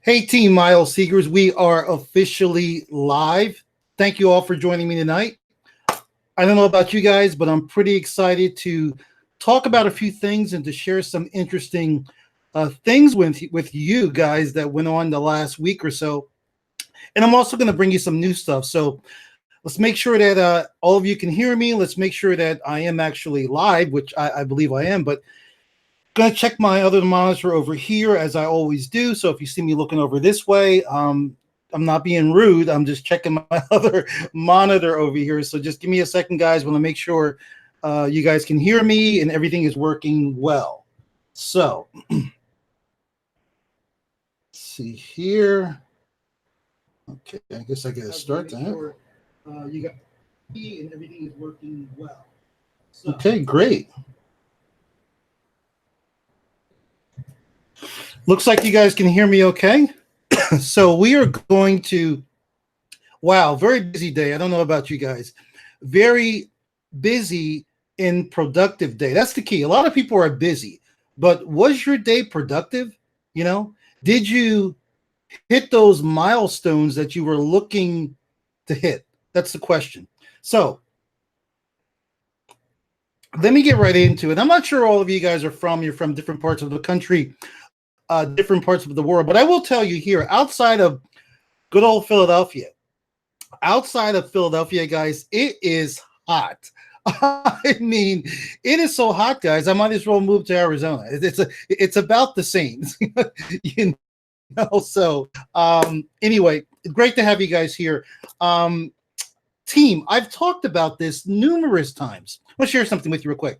Hey, Team Mile Seekers, we are officially live. Thank you all for joining me tonight. I don't know about you guys, but I'm pretty excited to talk about a few things and to share some interesting things with you guys that went on the last week or so. And I'm also going to bring you some new stuff. So let's make sure that all of you can hear me. Let's make sure that I am actually live, which I believe I am. But going to check my other monitor over here as I always do. So if you see me looking over this way, I'm not being rude. I'm just checking my other monitor over here. So just give me a second, guys. Want to make sure you guys can hear me and everything is working well. So let's see here. Okay, I guess I got to start that. Sure, you got me and everything is working well. So, okay, great. Looks like you guys can hear me okay. So we are going to, wow, very busy day. I don't know about you guys. Very busy and productive day. That's the key. A lot of people are busy, but was your day productive? You know, did you hit those milestones that you were looking to hit? That's the question. So let me get right into it. I'm not sure all of you guys are you're from different parts of the country, different parts of the world, but I will tell you here, outside of good old Philadelphia, guys, it is hot. I mean, it is so hot, guys. I might as well move to Arizona. It's about the same, you know. So anyway, great to have you guys here. Team, I've talked about this numerous times. I'm gonna share something with you real quick.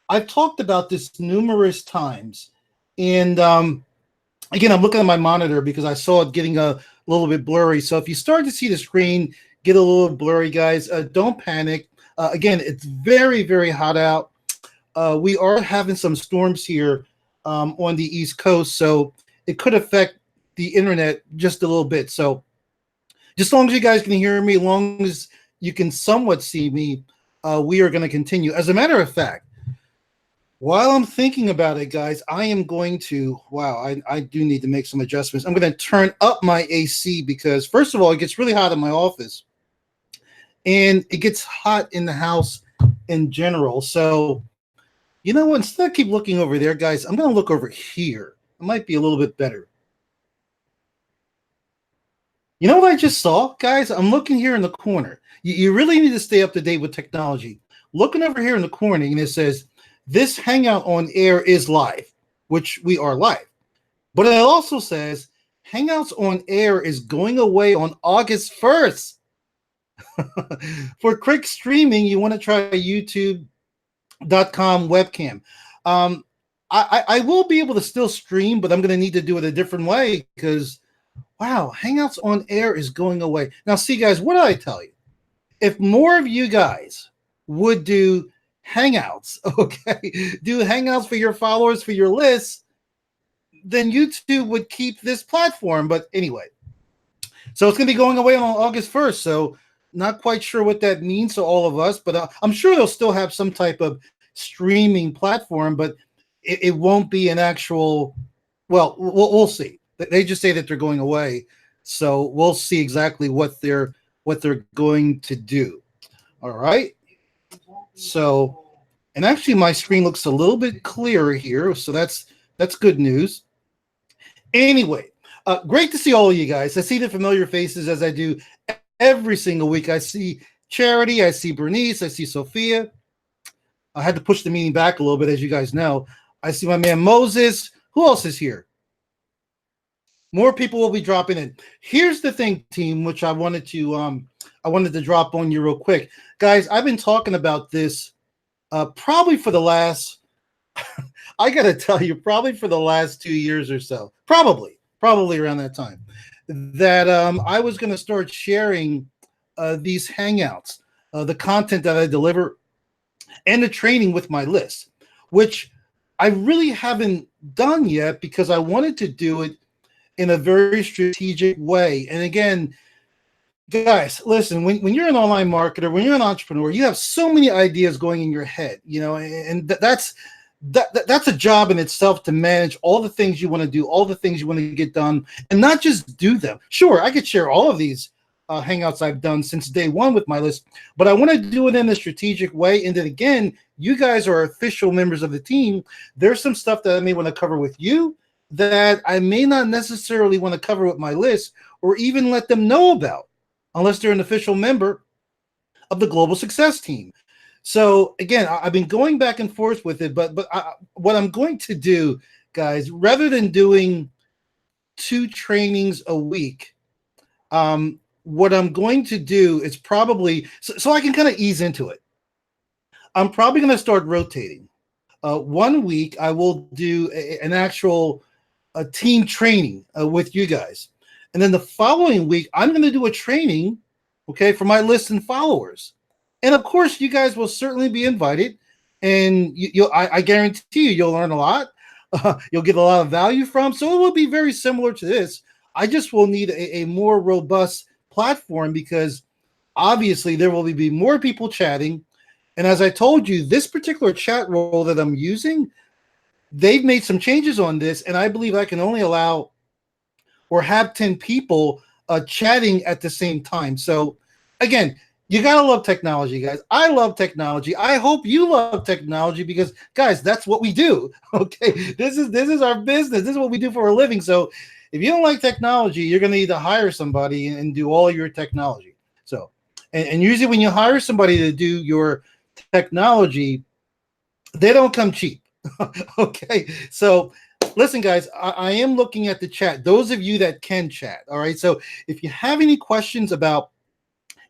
I've talked about this numerous times, and again, I'm looking at my monitor because I saw it getting a little bit blurry. So if you start to see the screen get a little blurry, guys, don't panic. Again, it's very, very hot out. We are having some storms here on the East Coast, so it could affect the internet just a little bit. So just as long as you guys can hear me, as long as you can somewhat see me, we are going to continue. As a matter of fact, while I'm thinking about it, guys, I am going to, I do need to make some adjustments. I'm going to turn up my AC because, first of all, it gets really hot in my office. And it gets hot in the house in general. So, you know what? Instead of keep looking over there, guys, I'm going to look over here. It might be a little bit better. You know what I just saw, guys? I'm looking here in the corner. You really need to stay up to date with technology. Looking over here in the corner, and it says, this Hangout on Air is live, which we are live. But it also says, Hangouts on Air is going away on August 1st. For quick streaming, you want to try youtube.com webcam. I will be able to still stream, but I'm going to need to do it a different way because, wow, Hangouts on Air is going away. Now, see, guys, what did I tell you? If more of you guys would do Hangouts, okay, do Hangouts for your followers, for your lists, then YouTube would keep this platform. But anyway, so it's going to be going away on August 1st. So not quite sure what that means to all of us, but I'm sure they'll still have some type of streaming platform, but it won't be an actual, well, we'll see. They just say that they're going away. So we'll see exactly what they're going to do. All right. So, and actually my screen looks a little bit clearer here. So that's good news. Anyway, great to see all of you guys. I see the familiar faces as I do every single week. I see Charity, I see Bernice, I see Sophia. I had to push the meeting back a little bit, as you guys know. I see my man Moses. Who else is here? More people will be dropping in. Here's the thing, team, which I wanted to drop on you real quick. Guys, I've been talking about this probably for the last, I got to tell you, probably for the last 2 years or so. Probably around that time. That I was going to start sharing these Hangouts, the content that I deliver, and the training with my list, which I really haven't done yet because I wanted to do it in a very strategic way. And again, guys, listen, when you're an online marketer, when you're an entrepreneur, you have so many ideas going in your head, you know, and that's that's a job in itself to manage all the things you want to do, all the things you want to get done, and not just do them. Sure, I could share all of these hangouts I've done since day one with my list, but I want to do it in a strategic way. And then again, you guys are official members of the team. There's some stuff that I may want to cover with you that I may not necessarily want to cover with my list or even let them know about unless they're an official member of the Global Success Team. So again, I've been going back and forth with it, but what I'm going to do, guys, rather than doing 2 trainings a week, what I'm going to do is probably so I can kind of ease into it. I'm probably going to start rotating. 1 week I will do an actual team training with you guys, and then the following week I'm going to do a training, okay, for my list and followers. And of course, you guys will certainly be invited, and I guarantee you'll learn a lot. You'll get a lot of value from. So it will be very similar to this. I just will need a more robust platform because obviously there will be more people chatting. And as I told you, this particular chat role that I'm using, they've made some changes on this, and I believe I can only allow or have 10 people chatting at the same time. So again, you gotta love technology, guys. I love technology. I hope you love technology because, guys, that's what we do. Okay, this is our business. This is what we do for a living. So, if you don't like technology, you're gonna need to hire somebody and do all your technology. So, and usually when you hire somebody to do your technology, they don't come cheap. Okay, so listen, guys, I am looking at the chat. Those of you that can chat, all right. So, if you have any questions about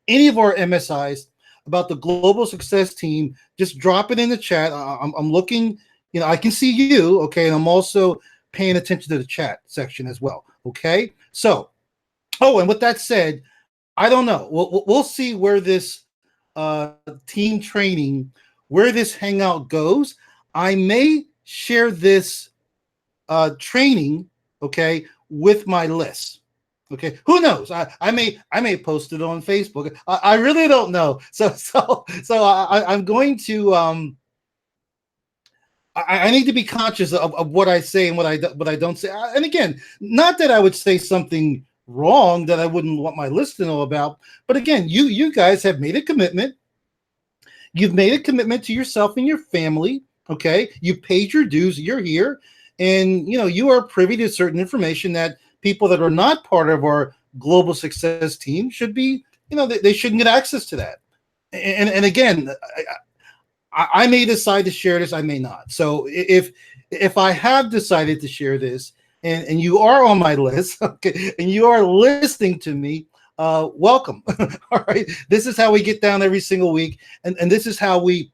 any of our MSIs, about the Global Success Team, just drop it in the chat. I'm looking, I can see you, okay, and I'm also paying attention to the chat section as well, okay? So, and with that said, I don't know. We'll see where this team training, where this hangout goes. I may share this training, okay, with my list. Okay, who knows? I may post it on Facebook. I really don't know. So I'm going to I need to be conscious of what I say and what I don't say. And again, not that I would say something wrong that I wouldn't want my list to know about, but again, you guys have made a commitment. You've made a commitment to yourself and your family. Okay, you paid your dues. You're here, and you are privy to certain information that people that are not part of our Global Success Team should be, they shouldn't get access to that. And again, I may decide to share this, I may not. So if I have decided to share this and you are on my list, okay, and you are listening to me, welcome. All right. This is how we get down every single week. And this is how we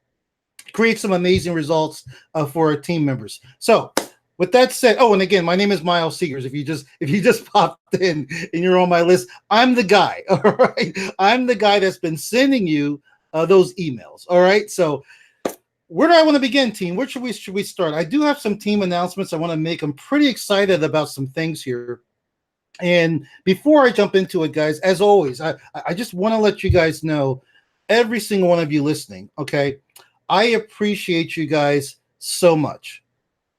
create some amazing results for our team members. So with that said, and again, my name is Miles Seegers. If you just popped in and you're on my list, I'm the guy. All right, I'm the guy that's been sending you those emails. All right, so where do I want to begin, team? Where should we start? I do have some team announcements I want to make. I'm pretty excited about some things here. And before I jump into it, guys, as always, I just want to let you guys know, every single one of you listening, okay, I appreciate you guys so much.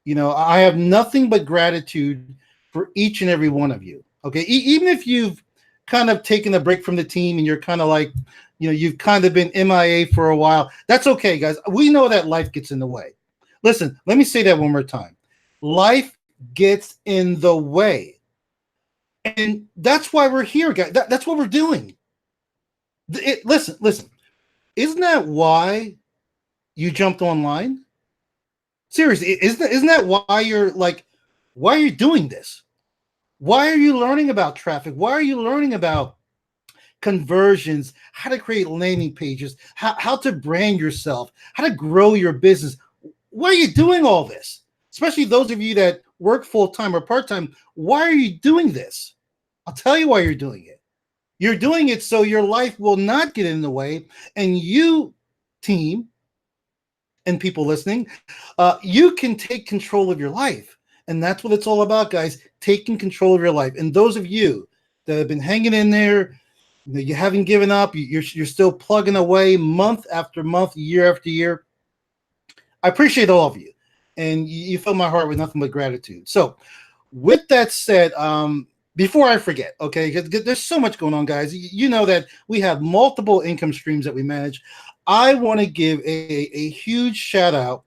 I have nothing but gratitude for each and every one of you. Okay, even if you've kind of taken a break from the team and you're kind of like, you've kind of been MIA for a while. That's okay, guys. We know that life gets in the way. Listen, let me say that one more time. Life gets in the way, and that's why we're here, guys. That's what we're doing. Listen. Isn't that why you jumped online? Seriously, isn't that why why are you doing this? Why are you learning about traffic? Why are you learning about conversions, how to create landing pages, how to brand yourself, how to grow your business? Why are you doing all this? Especially those of you that work full-time or part-time, why are you doing this? I'll tell you why you're doing it. You're doing it so your life will not get in the way, and you, team, and people listening, you can take control of your life. And that's what it's all about, guys, taking control of your life. And those of you that have been hanging in there, you haven't given up, you're still plugging away month after month, year after year, I appreciate all of you. and you fill my heart with nothing but gratitude. So, with that said, before I forget, okay, because there's so much going on, guys. You know that we have multiple income streams that we manage. I want to give a huge shout out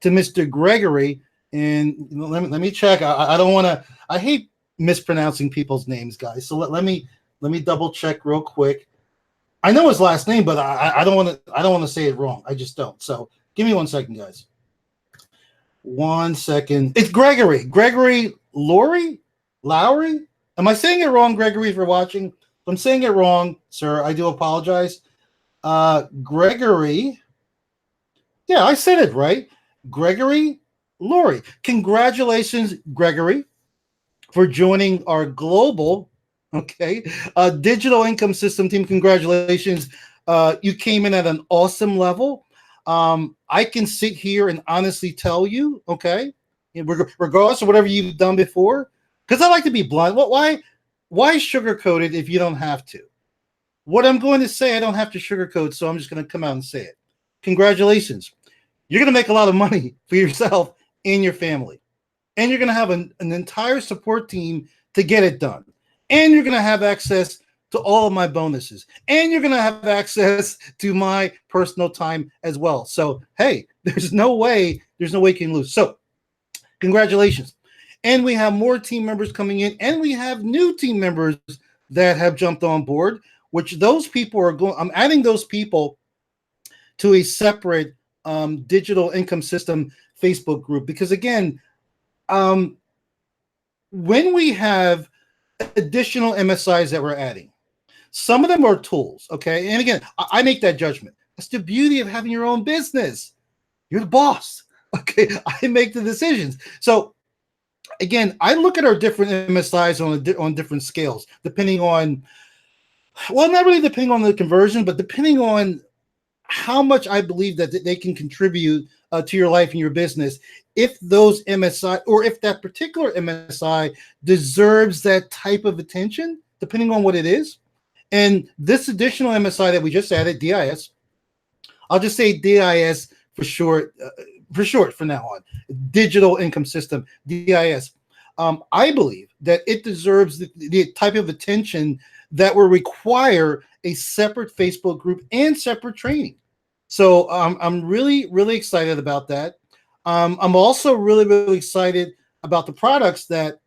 to Mr. Gregory. And let me check. I don't want to. I hate mispronouncing people's names, guys. So let me double check real quick. I know his last name, but I don't want to. I don't want to say it wrong. I just don't. So give me 1 second, guys. 1 second. It's Gregory. Gregory Lowry. Am I saying it wrong, Gregory? If you're watching, if I'm saying it wrong, sir, I do apologize. Gregory. Yeah, I said it right. Gregory Laurie. Congratulations, Gregory, for joining our global, digital income system team. Congratulations. You came in at an awesome level. I can sit here and honestly tell you, regardless of whatever you've done before, because I like to be blunt. Why sugarcoat it if you don't have to? What I'm going to say, I don't have to sugarcoat, so I'm just going to come out and say it. Congratulations. You're going to make a lot of money for yourself and your family. And you're going to have an entire support team to get it done. And you're going to have access to all of my bonuses. And you're going to have access to my personal time as well. So, hey, there's no way you can lose. So, congratulations. And we have more team members coming in. And we have new team members that have jumped on board, which those people are going. I'm adding those people to a separate digital income system Facebook group, because again, when we have additional MSIs that we're adding, some of them are tools, okay? And again, I make that judgment. That's the beauty of having your own business. You're the boss, okay? I make the decisions. So again, I look at our different MSIs on different scales, depending on, well, not really depending on the conversion, but depending on how much I believe that they can contribute to your life and your business, if those MSI, or if that particular MSI deserves that type of attention, depending on what it is. And this additional MSI that we just added, DIS, I'll just say DIS for short from now on, Digital Income System, DIS. I believe that it deserves the type of attention that will require a separate Facebook group and separate training. So I'm really, really excited about that. I'm also really, really excited about the products that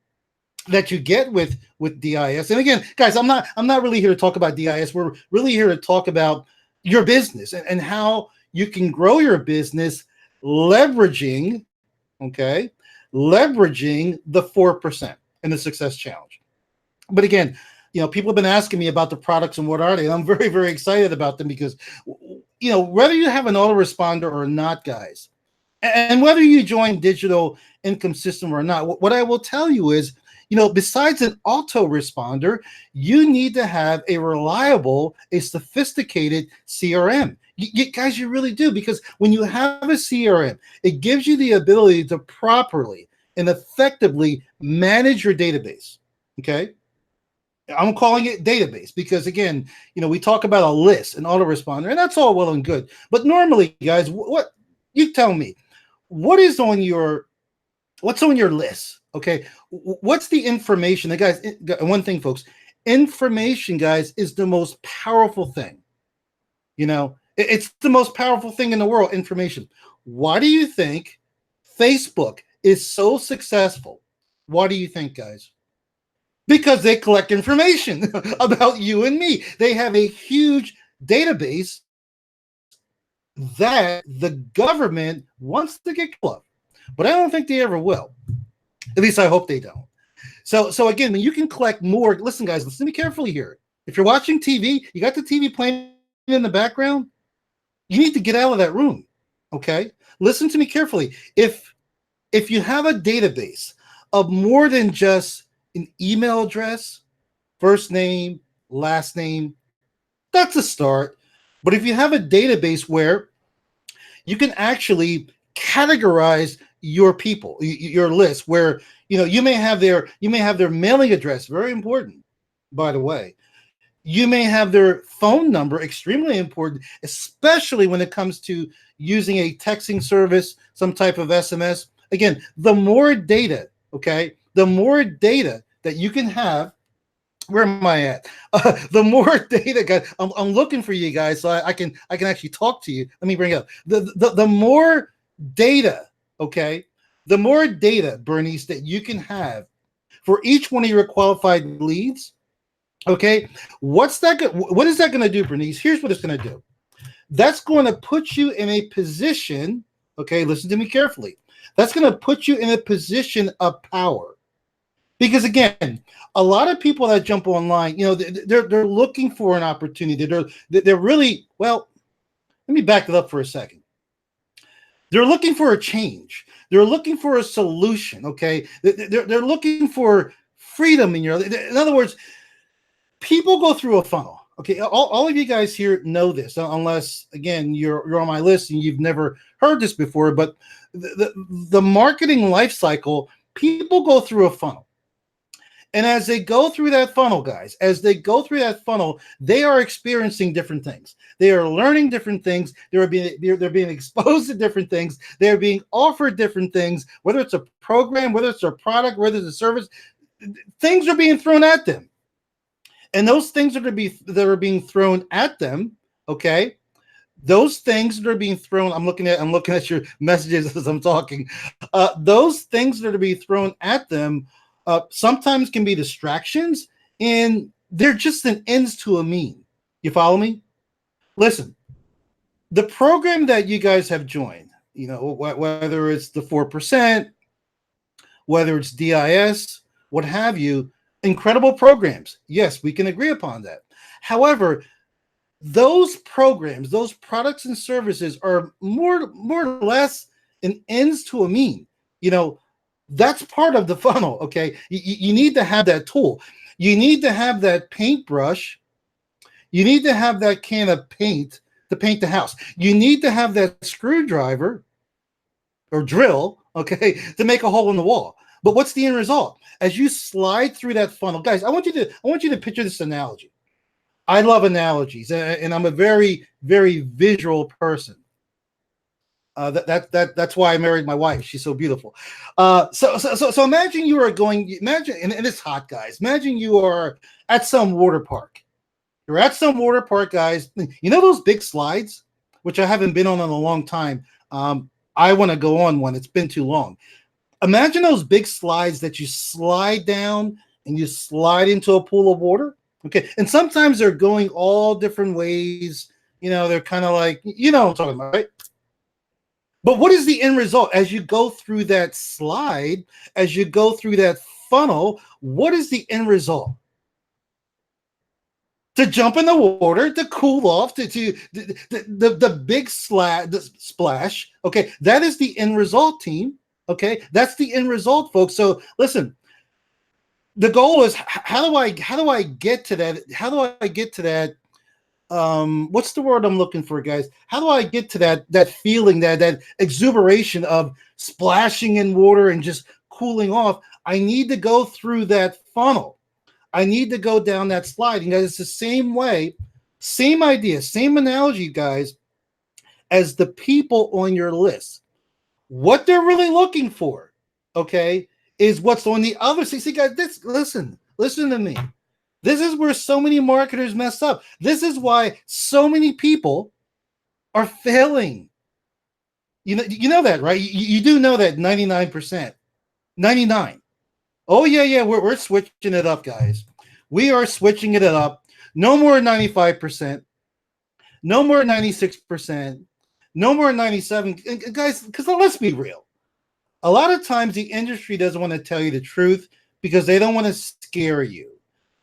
you get with DIS. And again, guys, I'm not really here to talk about DIS. We're really here to talk about your business and how you can grow your business leveraging the 4% and the Success Challenge. But again, people have been asking me about the products and what are they. And I'm very, very excited about them because, whether you have an autoresponder or not, guys, and whether you join Digital Income System or not, what I will tell you is, besides an autoresponder, you need to have a reliable, a sophisticated CRM. Guys, you really do, because when you have a CRM, it gives you the ability to properly and effectively manage your database. Okay. I'm calling it database because, again, we talk about a list, an autoresponder, and that's all well and good. But normally, guys, what you tell me, what's on your list? Okay. What's the information? And guys, one thing, folks, information, guys, is the most powerful thing. It's the most powerful thing in the world, information. Why do you think Facebook is so successful? Why do you think, guys? Because they collect information about you and me. They have a huge database that the government wants to get close, but I don't think they ever will. At least I hope they don't. So again, when you can collect more, listen, guys, listen to me carefully here. If you're watching TV, you got the TV playing in the background, you need to get out of that room. Okay? Listen to me carefully. If you have a database of more than just an email address, first name, last name, that's a start. But if you have a database where you can actually categorize your people, your list, where you may have their mailing address, very important, by the way. You may have their phone number, extremely important, especially when it comes to using a texting service, some type of SMS. Again, the more data, okay, the more data that you can have. Where am I at? The more data, guys. I'm looking for you guys, so I can actually talk to you. Let me bring it up the more data, okay, the more data, Bernice, that you can have for each one of your qualified leads. Okay, what is that going to do, Bernice? Here's what it's going to do. That's going to put you in a position. Okay, listen to me carefully. That's going to put you in a position of power. Because again, a lot of people that jump online, they're looking for an opportunity. They're really, well. Let me back it up for a second. They're looking for a change. They're looking for a solution. Okay, they're looking for freedom in your. In other words, people go through a funnel. Okay, all of you guys here know this, unless again you're on my list and you've never heard this before. But the marketing life cycle, people go through a funnel. And as they go through that funnel, guys, as they go through that funnel, they are experiencing different things. They are learning different things. They're being exposed to different things. They're being offered different things, whether it's a program, whether it's a product, whether it's a service. Things are being thrown at them. And those things that are being thrown at them, okay? Those things that are being thrown, I'm looking at your messages as I'm talking. Those things that are being thrown at them sometimes can be distractions, and they're just an ends to a mean. You follow me? Listen, the program that you guys have joined, whether it's the 4%, whether it's DIS, what have you, incredible programs. Yes, we can agree upon that. However, those programs, those products and services are more or less an ends to a mean. That's part of the funnel, okay? You need to have that tool. You need to have that paintbrush. You need to have that can of paint to paint the house. You need to have that screwdriver or drill, okay, to make a hole in the wall. But what's the end result? As you slide through that funnel, guys, I want you to picture this analogy. I love analogies, and I'm a very, very visual person. That's why I married my wife. She's so beautiful. So imagine you are and it's hot, guys. Imagine you are at some water park. You're at some water park, guys. You know those big slides, which I haven't been on in a long time. I want to go on one. It's been too long. Imagine those big slides that you slide down and you slide into a pool of water. Okay, and sometimes they're going all different ways. They're kind of like, what I'm talking about, right? But what is the end result as you go through that slide, as you go through that funnel? What is the end result? To jump in the water, to cool off, to the big splash. Okay, that is the end result, team. Okay, that's the end result, folks. So listen, the goal is how do I get to that? How do I get to that? What's the word I'm looking for, guys? How do I get to that feeling, that exuberation of splashing in water and just cooling off? I need to go through that funnel. I need to go down that slide. And guys, it's the same way, same idea, same analogy, guys, as the people on your list. What they're really looking for, okay, is what's on the other side. See, guys, listen to me. This is where so many marketers mess up. This is why so many people are failing. You know that, right? You do know that 99%. 99. Oh, yeah, we're switching it up, guys. We are switching it up. No more 95%. No more 96%. No more 97. Guys, because let's be real. A lot of times the industry doesn't want to tell you the truth because they don't want to scare you.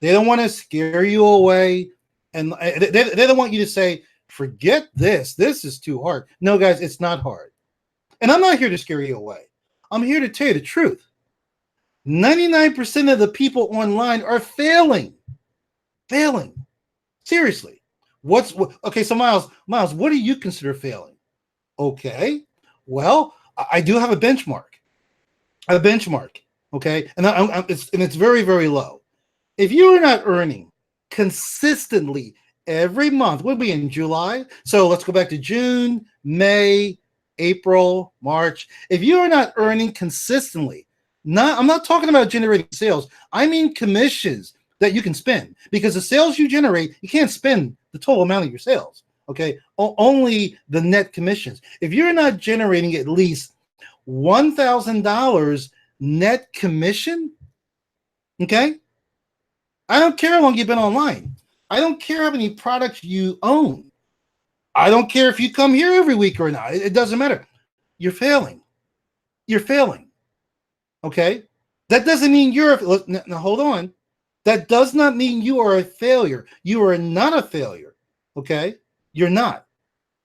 They don't want to scare you away. And they don't want you to say, forget this. This is too hard. No, guys, it's not hard. And I'm not here to scare you away. I'm here to tell you the truth. 99% of the people online are failing. Failing. Seriously. Okay, so Miles, what do you consider failing? Okay. Well, I do have a benchmark. Okay? And it's very, very low. If you are not earning consistently every month. We'll be in July. So let's go back to June, May, April, March. If you are not earning consistently, I'm not talking about generating sales. I mean commissions that you can spend, because the sales you generate, you can't spend the total amount of your sales. Okay, only the net commissions. If you're not generating at least $1,000 net commission, okay, I don't care how long you've been online. I don't care how many products you own. I don't care if you come here every week or not. It doesn't matter. You're failing. You're failing. Okay? That doesn't mean now hold on. That does not mean you are a failure. You are not a failure. Okay? You're not.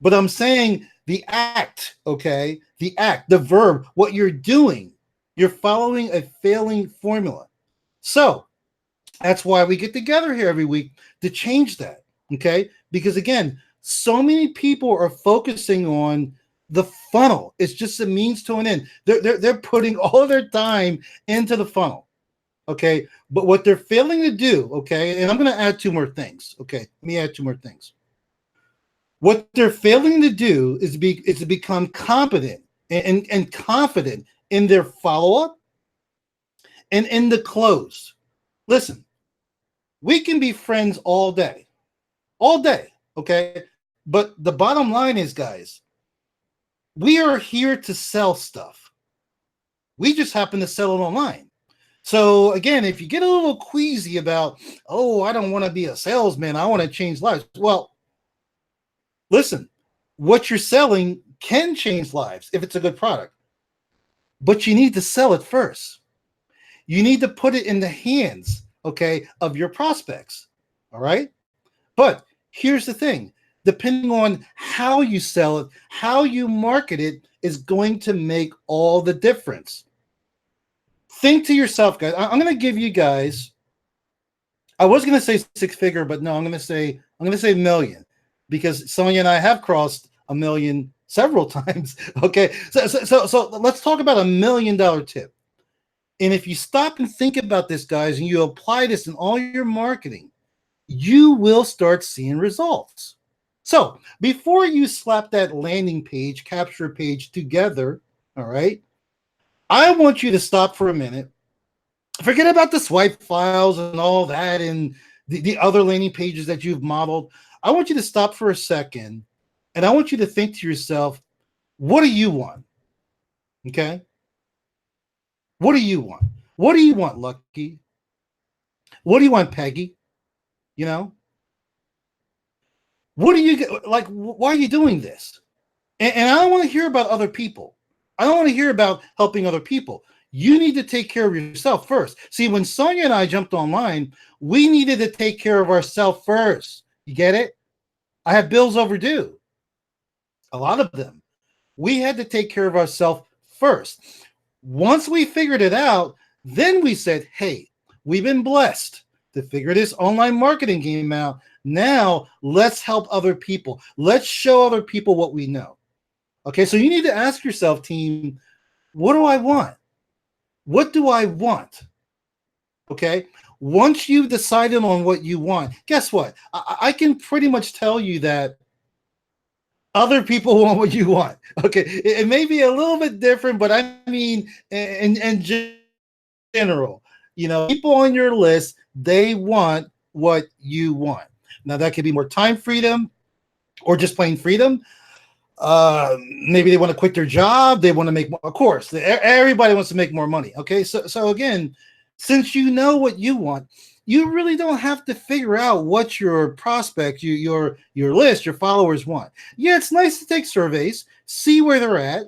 But I'm saying the act, okay? The act, the verb, what you're doing, you're following a failing formula. So that's why we get together here every week to change that, okay? Because again, so many people are focusing on the funnel. It's just a means to an end. They're putting all of their time into the funnel, okay? But what they're failing to do, okay, and I'm going to add two more things, okay? Let me add two more things. What they're failing to do is to become competent and confident in their follow-up and in the close. Listen, we can be friends all day, okay? But the bottom line is, guys, we are here to sell stuff. We just happen to sell it online. So again, if you get a little queasy about, oh, I don't want to be a salesman, I want to change lives. Well, listen, what you're selling can change lives if it's a good product, but you need to sell it first. You need to put it in the hands, okay, of your prospects. All right. But here's the thing, depending on how you sell it, how you market it is going to make all the difference. Think to yourself, guys, I'm going to give you guys, I was going to say six figure, but no, I'm going to say million, because Sonia and I have crossed a million several times. Okay. So let's talk about $1 million tip. And if you stop and think about this, guys, and you apply this in all your marketing, you will start seeing results. So before you slap that landing page, capture page together, all right, I want you to stop for a minute. Forget about the swipe files and all that and the other landing pages that you've modeled. I want you to stop for a second, and I want you to think to yourself, what do you want? Okay? What do you want? What do you want, Lucky? What do you want, Peggy? You know? What do you like? Why are you doing this? And I don't want to hear about other people. I don't want to hear about helping other people. You need to take care of yourself first. See, when Sonia and I jumped online, we needed to take care of ourselves first. You get it? I have bills overdue. A lot of them. We had to take care of ourselves first. Once we figured it out, then we said, hey, we've been blessed to figure this online marketing game out. Now let's help other people. Let's show other people what we know. Okay, so you need to ask yourself, team, what do I want? What do I want? Okay, once you've decided on what you want, guess what? I can pretty much tell you that other people want what you want. Okay, it may be a little bit different, but I mean, in general, you know, people on your list, they want what you want. Now, that could be more time freedom or just plain freedom. Maybe they want to quit their job. They want to make more. Of course, everybody wants to make more money. Okay, so again, since you know what you want, you really don't have to figure out what your prospect, your list, your followers want. Yeah, it's nice to take surveys, see where they're at,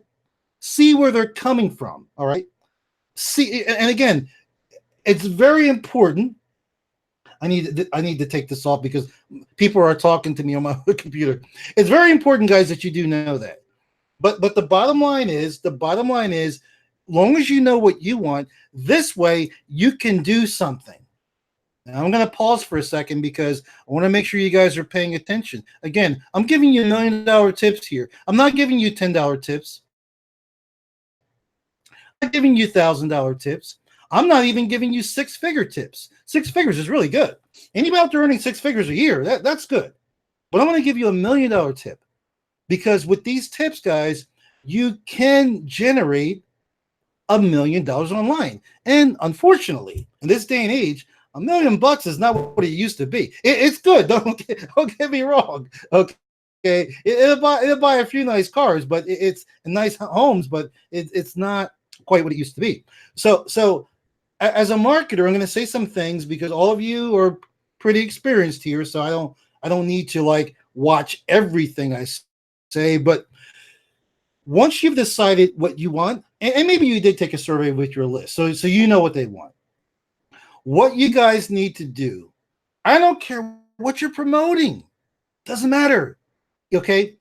see where they're coming from. All right, see, and again, it's very important. I need to take this off because people are talking to me on my computer. It's very important, guys, that you do know that. But the bottom line is, long as you know what you want, this way you can do something. Now I'm going to pause for a second because I want to make sure you guys are paying attention. Again, I'm giving you $1 million tips here. I'm not giving you $10 tips. I'm not giving you $1,000 tips. I'm not even giving you six-figure tips. 6 figures is really good. Anybody out there earning six figures a year, that's good. But I'm going to give you $1 million tip, because with these tips, guys, you can generate $1 million online. And unfortunately, in this day and age, $1 million is not what it used to be. It's good. Don't get me wrong. Okay. It'll buy a few nice cars, but it's nice homes, but it's not quite what it used to be. So as a marketer, I'm going to say some things because all of you are pretty experienced here. So I don't need to like watch everything I say, but once you've decided what you want, and maybe you did take a survey with your list, so you know what they want. What you guys need to do, I don't care what you're promoting, doesn't matter. Okay?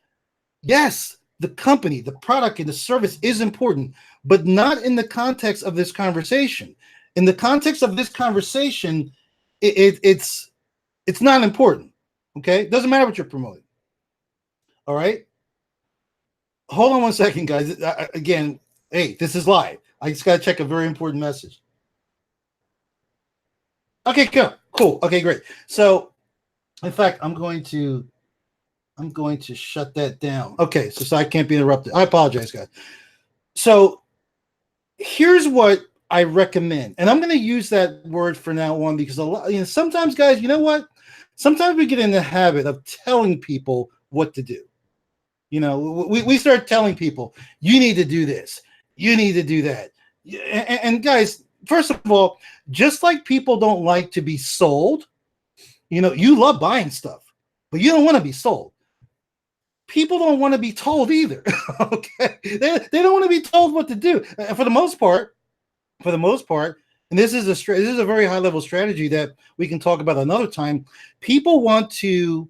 Yes, the company, the product, and the service is important, but not in the context of this conversation. In the context of this conversation, it's not important. Okay? Doesn't matter what you're promoting. All right? Hold on one second, guys. Again, hey, this is live. I just got to check a very important message. Okay, cool. Okay, great. So, in fact, I'm going to shut that down. Okay, so I can't be interrupted. I apologize, guys. So, here's what I recommend, and I'm going to use that word for now on because sometimes, guys, you know what? Sometimes we get in the habit of telling people what to do. We start telling people, you need to do this, you need to do that. And guys, first of all, just like people don't like to be sold, you love buying stuff, but you don't want to be sold. People don't want to be told either. Okay, they don't want to be told what to do. And for the most part, and this is a very high level strategy that we can talk about another time. People want to.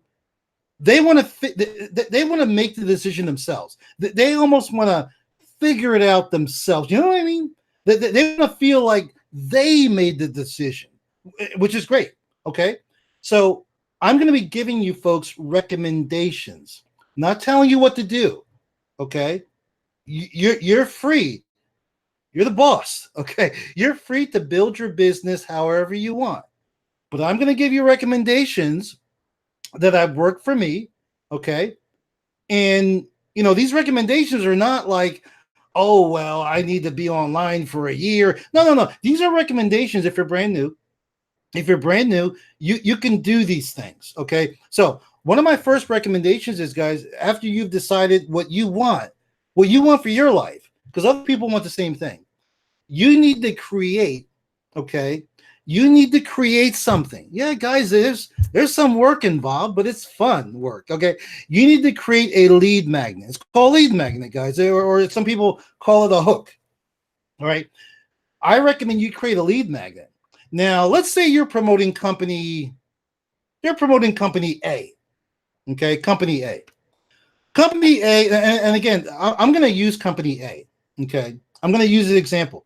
They want to make the decision themselves. They almost want to figure it out themselves. You know what I mean? They want to feel like they made the decision, which is great. Okay, so I'm going to be giving you folks recommendations, not telling you what to do. Okay, you're free. You're the boss. Okay, you're free to build your business however you want. But I'm going to give you recommendations that have worked for me, okay? And these recommendations are not like, oh well, I need to be online for a year. No. These are recommendations if you're brand new. If you're brand new, you can do these things, okay? So one of my first recommendations is, guys, after you've decided what you want for your life, because other people want the same thing, you need to create, okay? You need to create something. Yeah, guys, there's some work involved, but it's fun work. Okay, you need to create a lead magnet. It's called lead magnet, guys, or some people call it a hook. All right, I recommend you create a lead magnet. Now, let's say you're promoting company A. Okay, company A. Company A, and again, I'm going to use company A. Okay, I'm going to use an example.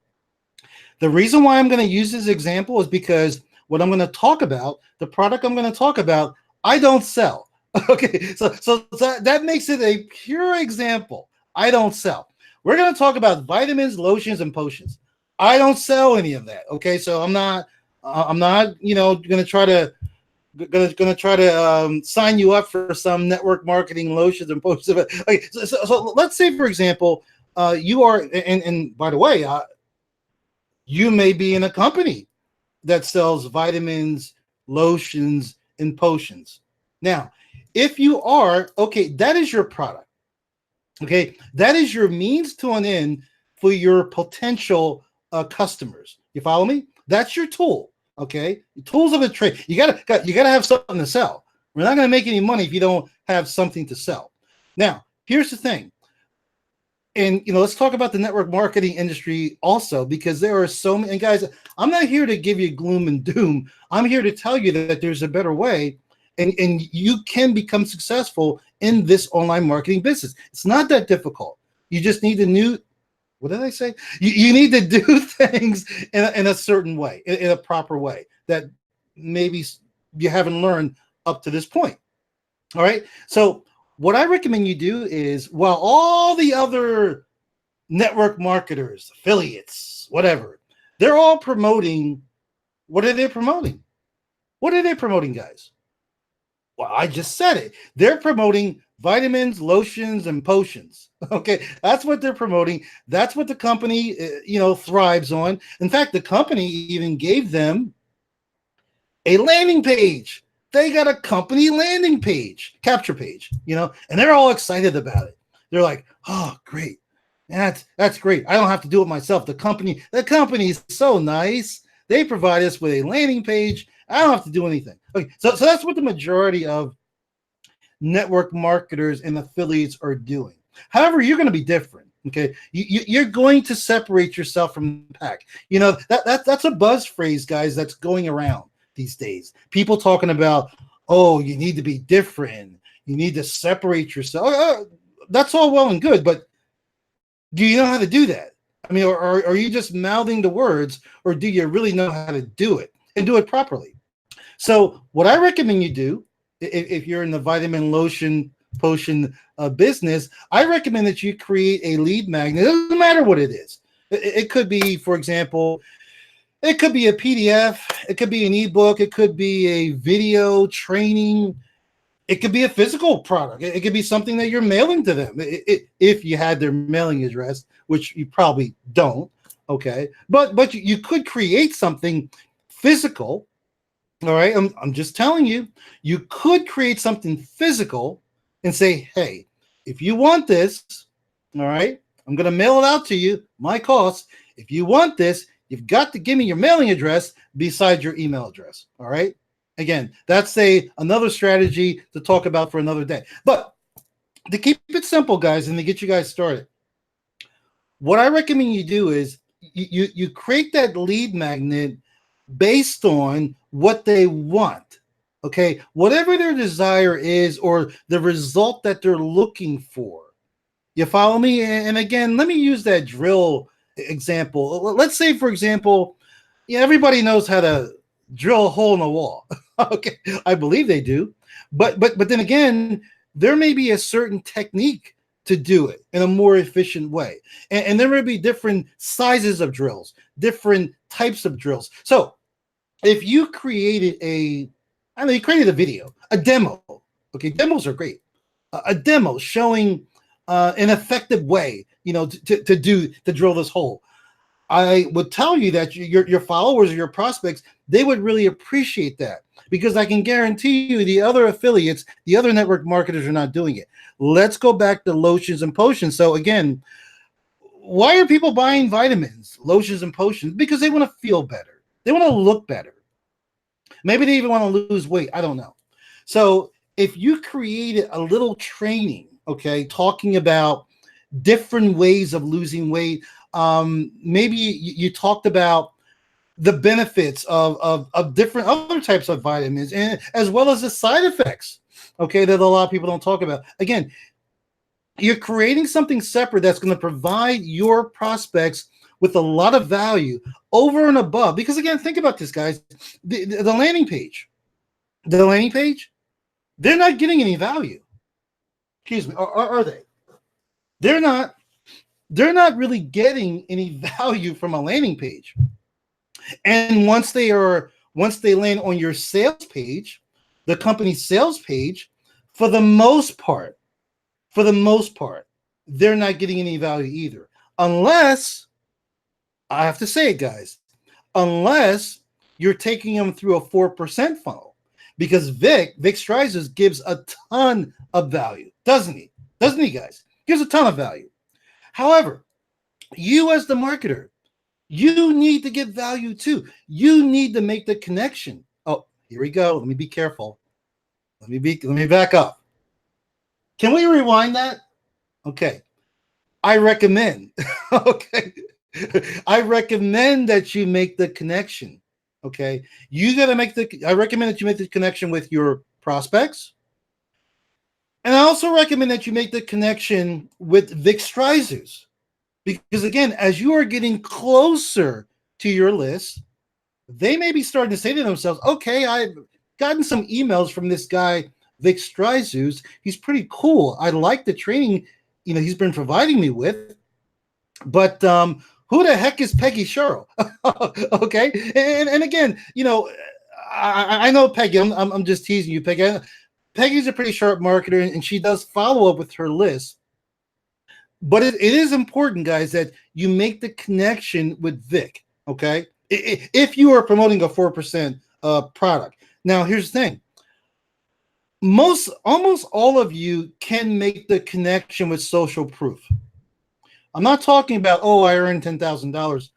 The reason why I'm going to use this example is because what I'm going to talk about, the product I'm going to talk about, I don't sell. Okay, so that makes it a pure example. I don't sell. We're going to talk about vitamins, lotions, and potions. I don't sell any of that. Okay, so I'm not going to try to sign you up for some network marketing lotions and potions. Okay, so let's say, for example, you are, and by the way, you may be in a company that sells vitamins, lotions, and potions. Now, if you are, okay, that is your product. Okay, that is your means to an end for your potential customers. You follow me? That's your tool. Okay, tools of the trade. You gotta have something to sell. We're not gonna make any money if you don't have something to sell. Now, here's the thing. And let's talk about the network marketing industry also, because there are so many. And guys, I'm not here to give you gloom and doom. I'm here to tell you that there's a better way, and you can become successful in this online marketing business. It's not that difficult. You just need to what did I say? You need to do things in a certain way, in a proper way that maybe you haven't learned up to this point. All right, so what I recommend you do is, while all the other network marketers, affiliates, whatever, they're all promoting, what are they promoting? What are they promoting, guys? Well, I just said it. They're promoting vitamins, lotions, and potions. Okay, that's what they're promoting. That's what the company, thrives on. In fact, the company even gave them a landing page. They got a company landing page, capture page, and they're all excited about it. They're like, "Oh, great. That's great. I don't have to do it myself. The company is so nice. They provide us with a landing page. I don't have to do anything." Okay, so that's what the majority of network marketers and affiliates are doing. However, you're going to be different. Okay, you're going to separate yourself from the pack. That's a buzz phrase, guys, that's going around these days. People talking about, oh, you need to be different. You need to separate yourself. That's all well and good, but do you know how to do that? I mean, or are you just mouthing the words, or do you really know how to do it and do it properly? So what I recommend you do, if you're in the vitamin, lotion, potion business, I recommend that you create a lead magnet. It doesn't matter what it is. It could be, for example, it could be a PDF. It could be an ebook. It could be a video training. It could be a physical product. It could be something that you're mailing to them. If you had their mailing address, which you probably don't, okay? But you could create something physical, all right? I'm just telling you, you could create something physical and say, hey, if you want this, all right, I'm going to mail it out to you, my cost. If you want this, you've got to give me your mailing address besides your email address, all right? Again, that's another strategy to talk about for another day. But to keep it simple, guys, and to get you guys started, what I recommend you do is you create that lead magnet based on what they want, okay? Whatever their desire is or the result that they're looking for. You follow me? And again, let me use that drill example. Let's say, for example, everybody knows how to drill a hole in the wall. Okay, I believe they do, but then again, there may be a certain technique to do it in a more efficient way, and there may be different sizes of drills, different types of drills. So, if you created you created a video, a demo. Okay, demos are great. A demo showing an effective way, to drill this hole. I would tell you that your followers or your prospects, they would really appreciate that, because I can guarantee you the other affiliates, the other network marketers are not doing it. Let's go back to lotions and potions. So again, why are people buying vitamins, lotions, and potions? Because they want to feel better. They want to look better. Maybe they even want to lose weight. I don't know. So if you created a little training, okay, talking about different ways of losing weight, maybe you talked about the benefits of different other types of vitamins, and as well as the side effects, okay, that a lot of people don't talk about. Again, you're creating something separate that's going to provide your prospects with a lot of value over and above. Because again, think about this, guys. The landing page, they're not getting any value. Excuse me, are they? They're not really getting any value from a landing page. And once they land on your sales page, the company's sales page, for the most part, they're not getting any value either. Unless, I have to say it, guys, unless you're taking them through a 4% funnel. Because Vic Strizes gives a ton of value, doesn't he? Doesn't he, guys? Gives a ton of value. However, you as the marketer, you need to get value too. You need to make the connection. Oh, here we go. Let me be careful. Let me back up. Can we rewind that? Okay. I recommend. Okay. I recommend that you make the connection. Okay. I recommend that you make the connection with your prospects. And I also recommend that you make the connection with Vic Strizes. Because again, as you are getting closer to your list, they may be starting to say to themselves, okay, I've gotten some emails from this guy, Vic Strizes. He's pretty cool. I like the training, he's been providing me with. But who the heck is Peggy Sherrill? Okay. And again, I know Peggy. I'm just teasing you, Peggy. Peggy's a pretty sharp marketer, and she does follow up with her list. But it is important, guys, that you make the connection with Vic. Okay, if you are promoting a 4% product. Now, here's the thing: almost all of you can make the connection with social proof. I'm not talking about, oh, I earned $10,000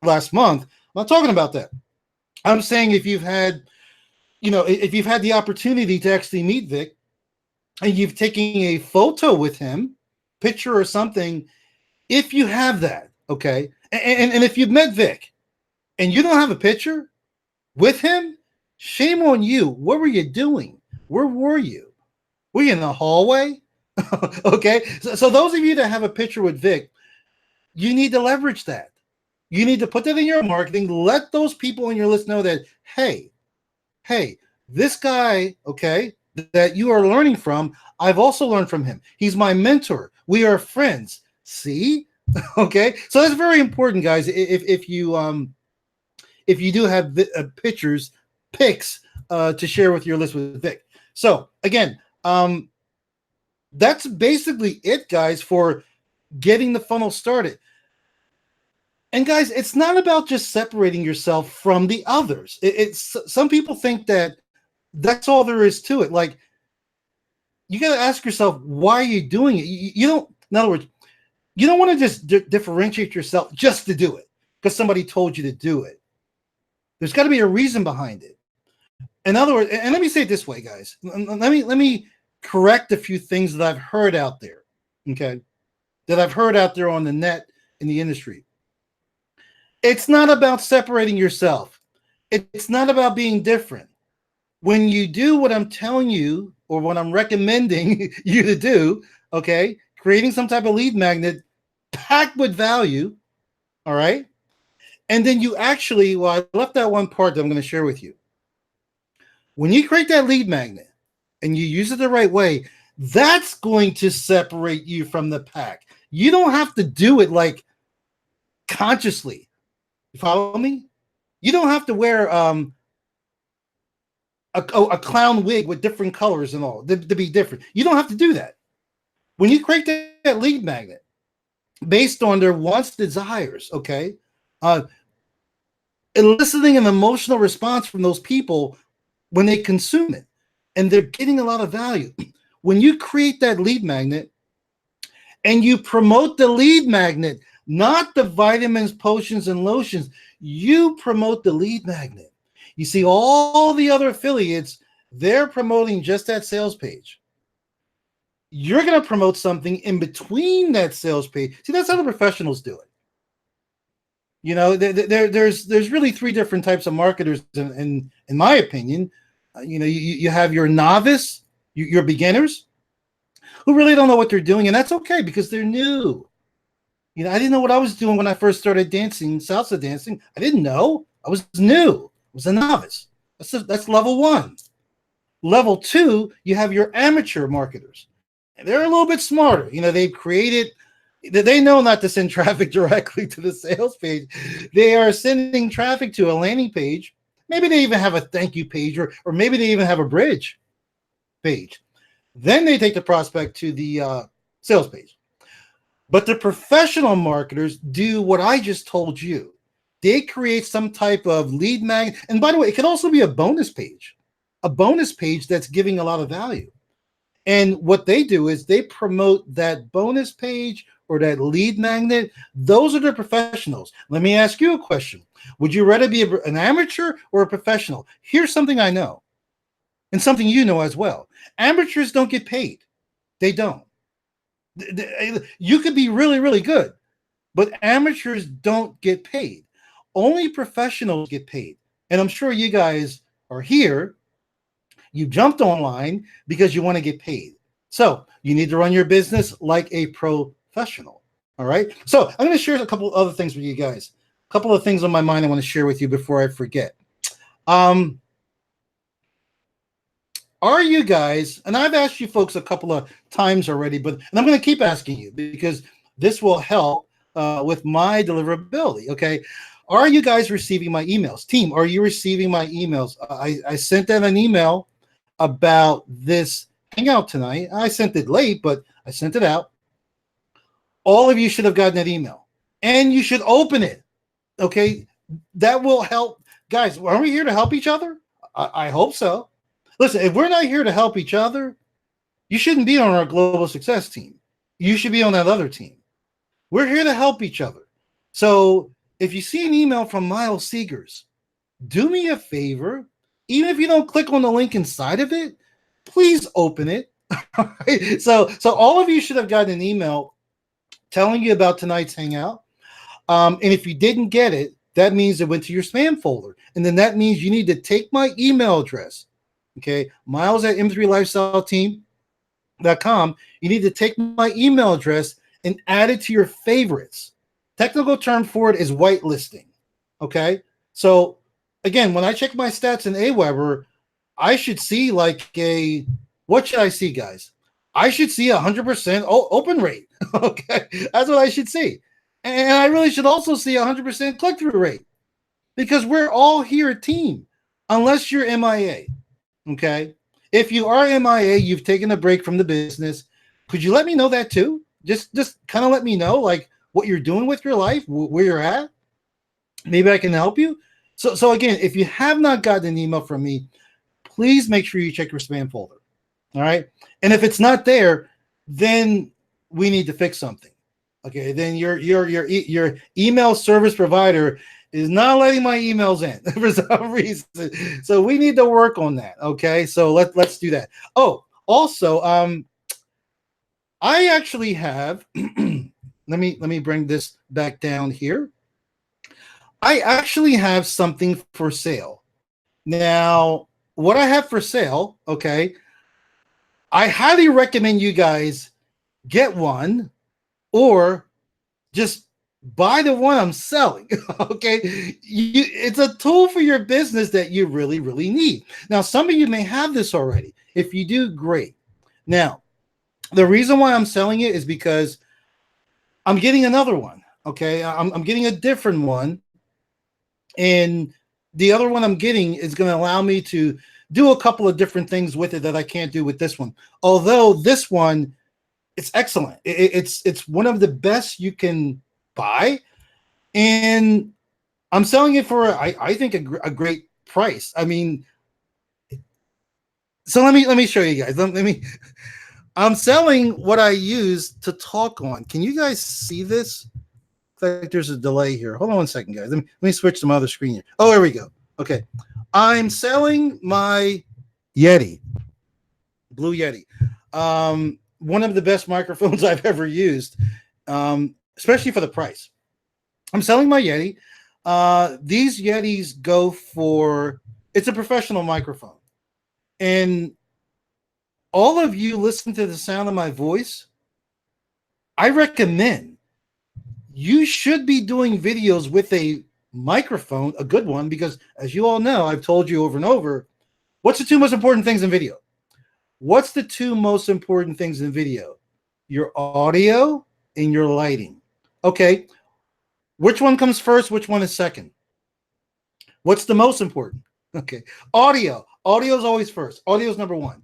last month. I'm not talking about that. I'm saying if you've had the opportunity to actually meet Vic and you've taken a photo with him, picture or something, if you have that, okay, and if you've met Vic and you don't have a picture with him, shame on you. What were you doing? Where were you? Were you in the hallway? Okay, so those of you that have a picture with Vic, you need to leverage that. You need to put that in your marketing. Let those people on your list know that, hey, this guy, okay, that you are learning from, I've also learned from him. He's my mentor. We are friends. See? Okay, so that's very important, guys. If you do have pics to share with your list with Vic. So again, that's basically it, guys, for getting the funnel started. And guys, it's not about just separating yourself from the others. It's some people think that that's all there is to it. Like, you got to ask yourself, why are you doing it? You don't, in other words, you don't want to just differentiate yourself just to do it because somebody told you to do it. There's got to be a reason behind it. In other words, and let me say it this way, guys. Let me correct a few things that I've heard out there. Okay, that I've heard out there on the net in the industry. It's not about separating yourself. It's not about being different. When you do what I'm telling you or what I'm recommending you to do, okay, creating some type of lead magnet packed with value, all right? And then you actually, well, I left that one part that I'm going to share with you. When you create that lead magnet and you use it the right way, that's going to separate you from the pack. You don't have to do it like consciously. You follow me? You don't have to wear a clown wig with different colors and all to be different. You don't have to do that. When you create that lead magnet based on their wants, desires, okay, eliciting an emotional response from those people when they consume it, and they're getting a lot of value. When you create that lead magnet and you promote the lead magnet, not the vitamins, potions, and lotions, you promote the lead magnet. You see, all the other affiliates, they're promoting just that sales page. You're going to promote something in between that sales page. See, that's how the professionals do it. You know, there's really three different types of marketers, in my opinion. You have your novice, your beginners, who really don't know what they're doing, and that's okay because they're new. You know, I didn't know what I was doing when I first started dancing, salsa dancing. I didn't know. I was new. I was a novice. That's level one. Level two, you have your amateur marketers. And they're a little bit smarter. You know, they've created, they know not to send traffic directly to the sales page. They are sending traffic to a landing page. Maybe they even have a thank you page, or maybe they even have a bridge page. Then they take the prospect to the sales page. But the professional marketers do what I just told you. They create some type of lead magnet. And by the way, it can also be a bonus page that's giving a lot of value. And what they do is they promote that bonus page or that lead magnet. Those are the professionals. Let me ask you a question. Would you rather be an amateur or a professional? Here's something I know, and something you know as well. Amateurs don't get paid. They don't. You could be really, really good, but amateurs don't get paid. Only professionals get paid. And I'm sure you guys are here. You jumped online because you want to get paid. So you need to run your business like a professional. All right. So I'm going to share a couple of other things with you guys. A couple of things on my mind I want to share with you before I forget. Are you guys, and I've asked you folks a couple of times already, and I'm going to keep asking you because this will help with my deliverability. Okay. Are you guys receiving my emails? Team, are you receiving my emails? I sent them an email about this hangout tonight. I sent it late, but I sent it out. All of you should have gotten that email, and you should open it. Okay, that will help, guys. Are we here to help each other? I hope so. Listen, if we're not here to help each other, you shouldn't be on our global success team. You should be on that other team. We're here to help each other. So if you see an email from Miles Seegers, do me a favor. Even if you don't click on the link inside of it, please open it. So all of you should have gotten an email telling you about tonight's hangout. And if you didn't get it, that means it went to your spam folder. And then that means you need to take my email address. Okay, Miles at m3lifestyleteam.com. You need to take my email address and add it to your favorites. Technical term for it is whitelisting. Okay, so again, when I check my stats in Aweber, I should see like what should I see, guys? I should see 100% open rate. Okay, that's what I should see. And I really should also see 100% click-through rate, because we're all here a team, unless you're MIA. Okay, if you are MIA, you've taken a break from the business. Could you let me know that too? Just kind of let me know like what you're doing with your life, where you're at. Maybe I can help you. So again, if you have not gotten an email from me, please make sure you check your spam folder. All right, and if it's not there, then we need to fix something. Okay, then your email service provider is not letting my emails in for some reason. So we need to work on that. Okay, so let's do that. Oh, also, I actually have. let me bring this back down here. I actually have something for sale. Now, what I have for sale, okay, I highly recommend you guys get one, or just buy the one I'm selling. Okay, it's a tool for your business that you really, really need. Now, some of you may have this already. If you do, great. Now, the reason why I'm selling it is because I'm getting another one. Okay, I'm getting a different one, and the other one I'm getting is going to allow me to do a couple of different things with it that I can't do with this one. Although this one, it's excellent. It's one of the best you can buy, and I'm selling it for I think a great price. I mean, so let me show you guys. I'm selling what I use to talk on. Can you guys see this? Like there's a delay here. Hold on one second, guys. Let me switch to my other screen here. Oh, there we go. Okay, I'm selling my Yeti, Blue Yeti. One of the best microphones I've ever used, especially for the price. I'm selling my Yeti. These Yetis go for, it's a professional microphone. And all of you listen to the sound of my voice, I recommend you should be doing videos with a microphone, a good one, because as you all know, I've told you over and over, what's the two most important things in video? What's the two most important things in video? Your audio and your lighting. Okay, which one comes first? Which one is second? What's the most important? Okay, audio. Audio is always first. Audio is number one.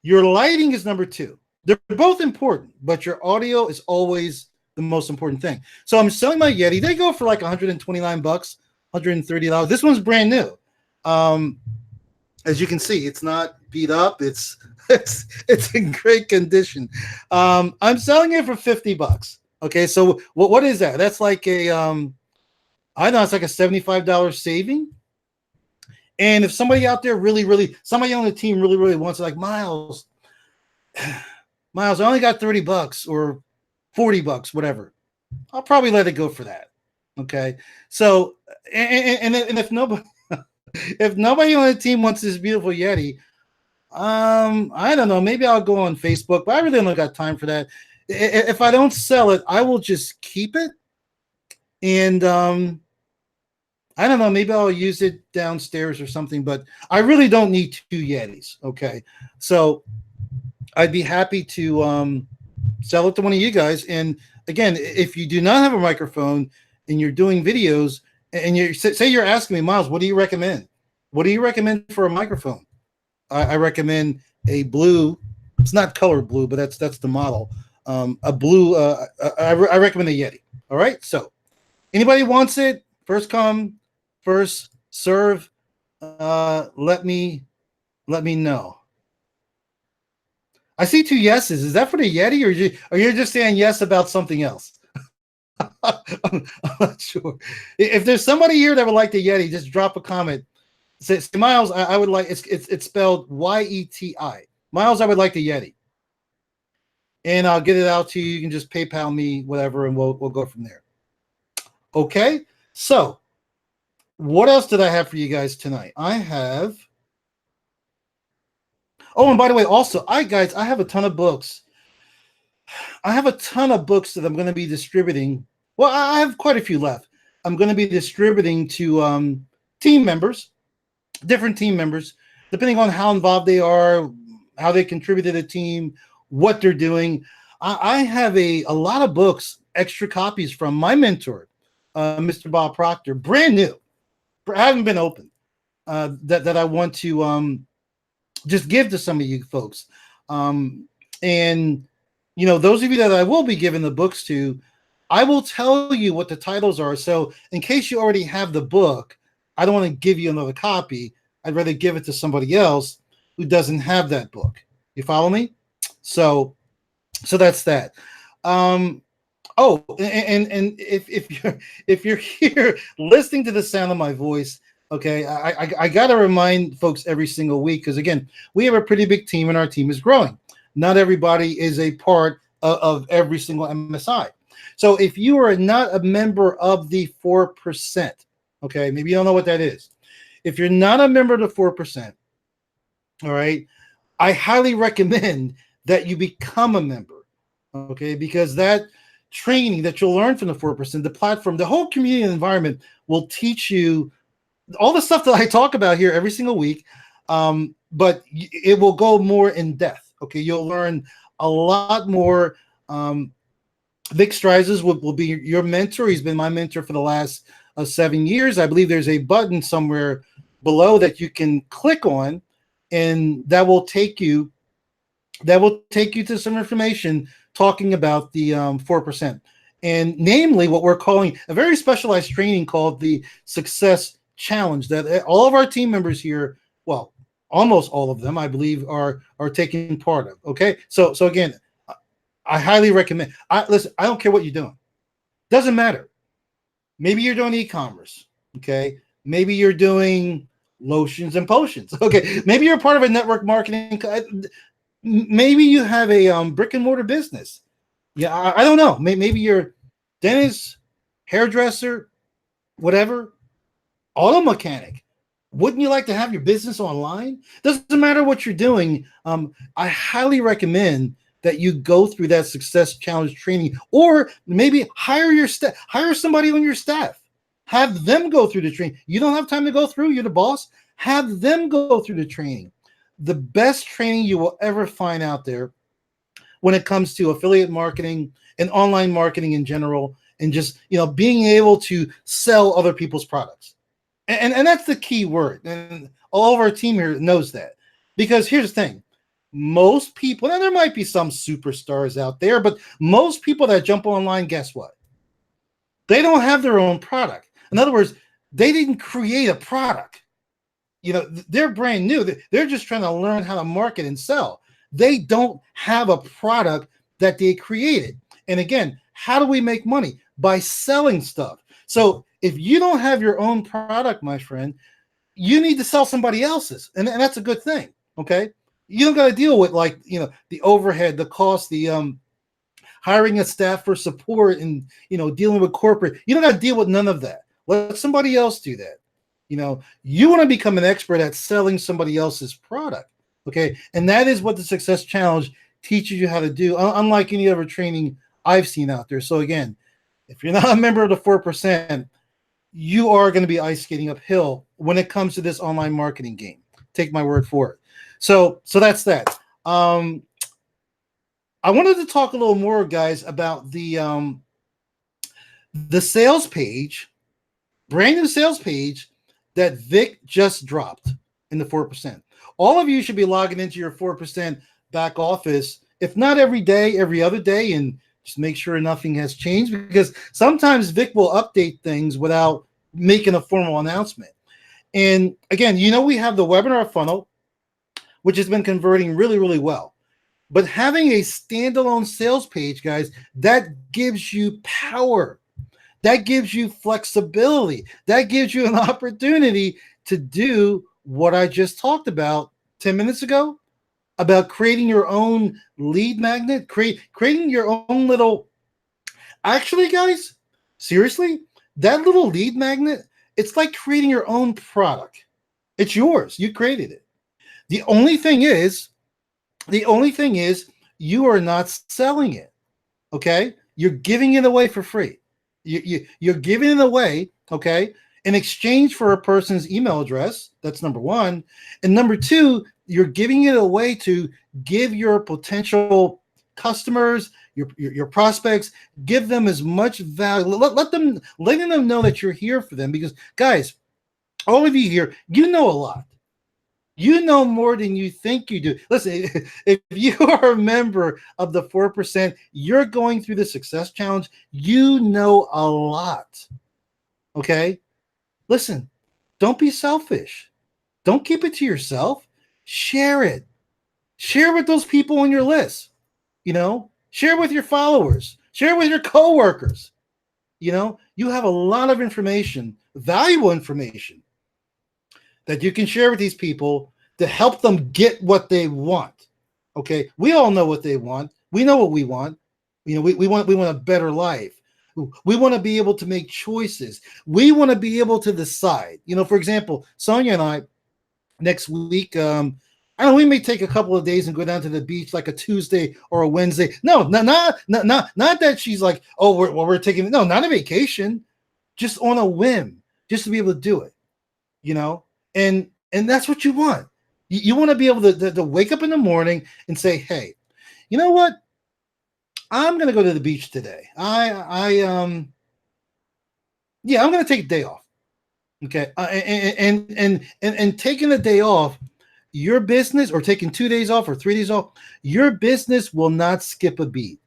Your lighting is number two. They're both important, but your audio is always the most important thing. So I'm selling my Yeti. They go for like $129, $130. This one's brand new. As you can see, it's not beat up. It's in great condition. I'm selling it for $50. Okay, so what is that? That's like a I know it's like a $75 saving. And if somebody out there somebody on the team really wants it, like Miles, I only got $30 or $40, whatever. I'll probably let it go for that. Okay, so and if nobody. If nobody on the team wants this beautiful Yeti, I don't know. Maybe I'll go on Facebook, but I really don't got time for that. If I don't sell it, I will just keep it. And I don't know. Maybe I'll use it downstairs or something, but I really don't need two Yetis. Okay. So I'd be happy to sell it to one of you guys. And again, if you do not have a microphone and you're doing videos, And you say you're asking me, Miles, what do you recommend? What do you recommend for a microphone? I recommend a blue. It's not color blue, but that's the model. A blue. I recommend a Yeti. All right. So anybody wants it? First come, first serve. Let me know. I see 2 yeses. Is that for the Yeti, or you're just saying yes about something else? I'm not sure. If there's somebody here that would like the Yeti, just drop a comment. Say Miles, I would like it's spelled YETI. Miles, I would like the Yeti, and I'll get it out to you. You can just PayPal me, whatever, and we'll go from there. Okay. So, what else did I have for you guys tonight? I have. Oh, and by the way, also, I have a ton of books. I have a ton of books that I'm going to be distributing. Well, I have quite a few left. I'm going to be distributing to team members, different team members, depending on how involved they are, how they contribute to the team, what they're doing. I have a lot of books, extra copies from my mentor, Mr. Bob Proctor, brand new. I haven't been opened. That I want to just give to some of you folks. And those of you that I will be giving the books to, I will tell you what the titles are. So in case you already have the book, I don't want to give you another copy. I'd rather give it to somebody else who doesn't have that book. You follow me? So that's that. Oh, and if you're here listening to the sound of my voice, okay, I got to remind folks every single week, because again, we have a pretty big team and our team is growing. Not everybody is a part of every single MSI. So if you are not a member of the 4%, okay, maybe you don't know what that is. If you're not a member of the 4%, all right, I highly recommend that you become a member, okay, because that training that you'll learn from the 4%, the platform, the whole community and environment will teach you all the stuff that I talk about here every single week, but it will go more in depth. Okay, you'll learn a lot more. Vic Strizes will be your mentor. He's been my mentor for the last 7 years. I believe there's a button somewhere below that you can click on, and that will take you to some information talking about the 4%, and namely what we're calling a very specialized training called the Success Challenge that all of our team members here, well, almost all of them, I believe, are taking part of. Okay, so again, I highly recommend. Listen, I don't care what you're doing. Doesn't matter. Maybe you're doing e-commerce. Okay, maybe you're doing lotions and potions. Okay, maybe you're part of a network marketing. Maybe you have a brick and mortar business. Yeah, I don't know. Maybe you're dentist, hairdresser, whatever, auto mechanic. Wouldn't you like to have your business online? Doesn't matter what you're doing. I highly recommend that you go through that Success Challenge training, or maybe hire somebody on your staff. Have them go through the training. You don't have time to go through. You're the boss. Have them go through the training. The best training you will ever find out there when it comes to affiliate marketing and online marketing in general, and just being able to sell other people's products. And that's the key word. And all of our team here knows that. Because here's the thing. Most people, and there might be some superstars out there, but most people that jump online, guess what? They don't have their own product. In other words, they didn't create a product. They're brand new. They're just trying to learn how to market and sell. They don't have a product that they created. And again, how do we make money? By selling stuff. So if you don't have your own product, my friend, you need to sell somebody else's. And that's a good thing. Okay. You don't got to deal with the overhead, the cost, the hiring a staff for support, and dealing with corporate. You don't got to deal with none of that. Let somebody else do that. You want to become an expert at selling somebody else's product. Okay. And that is what the Success Challenge teaches you how to do, unlike any other training I've seen out there. So again, if you're not a member of the 4%, you are going to be ice skating uphill when it comes to this online marketing game. Take my word for it. So that's that. I wanted to talk a little more, guys, about the sales page brand new sales page that Vic just dropped in the 4%. All of you should be logging into your 4% back office, if not every day, every other day, and just make sure nothing has changed, because sometimes Vic will update things without making a formal announcement. And again, we have the webinar funnel, which has been converting really, really well. But having a standalone sales page, guys, that gives you power. That gives you flexibility. That gives you an opportunity to do what I just talked about 10 minutes ago, about creating your own lead magnet, creating your own little. Actually, guys, seriously, that little lead magnet, it's like creating your own product. It's yours. You created it. The only thing is, you are not selling it. Okay? You're giving it away for free. You're giving it away, okay, in exchange for a person's email address. That's number one. And number two, you're giving it away to give your potential customers, your prospects, give them as much value. Letting them know that you're here for them, because guys, all of you here, you know a lot. You know more than you think you do. Listen, if you are a member of the 4%, you're going through the Success Challenge, you know a lot. Okay? Listen, don't be selfish. Don't keep it to yourself. Share it. Share with those people on your list. Share with your followers. Share with your coworkers. You have a lot of information, valuable information, that you can share with these people to help them get what they want. Okay, we all know what they want. We know what we want. We want a better life. We want to be able to make choices. We want to be able to decide. For example, Sonia and I, next week, I don't know, we may take a couple of days and go down to the beach, like a Tuesday or a Wednesday. No, not that she's like, oh, we're taking, no, not a vacation, just on a whim, just to be able to do it. And that's what you want. You want to be able to wake up in the morning and say, hey, you know what? I'm going to go to the beach today. I'm going to take a day off. Okay. And taking a day off, your business, or taking 2 days off or 3 days off, your business will not skip a beat,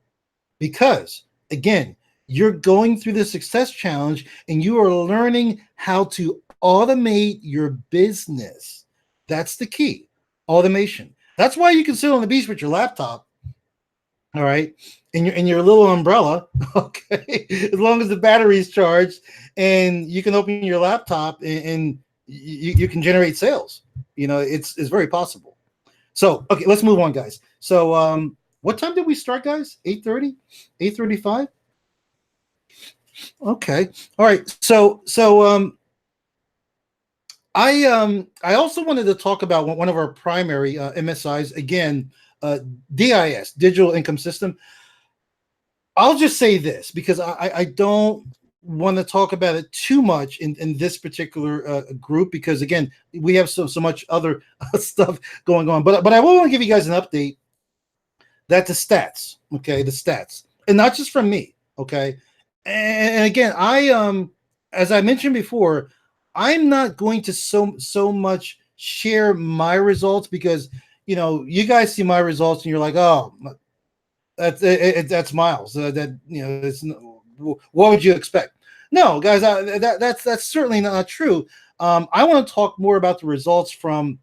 because again, you're going through the Success Challenge and you are learning how to automate your business. That's the key. Automation. That's why you can sit on the beach with your laptop, all right, and your little umbrella, okay, as long as the battery is charged, and you can open your laptop and you can generate sales. It's very possible. So, okay, let's move on, guys. So, what time did we start, guys? 8:30, 8:35. Okay, all right. So, I also wanted to talk about one of our primary MSIs, again, DIS, Digital Income System. I'll just say this, because I don't want to talk about it too much in this particular group, because again, we have so much other stuff going on. But I will want to give you guys an update that the stats, okay, the stats, and not just from me, okay. And again, as I mentioned before, I'm not going to so much share my results, because you guys see my results and you're like, oh, that's Miles. It's, what would you expect? No, guys, that's certainly not true. I want to talk more about the results from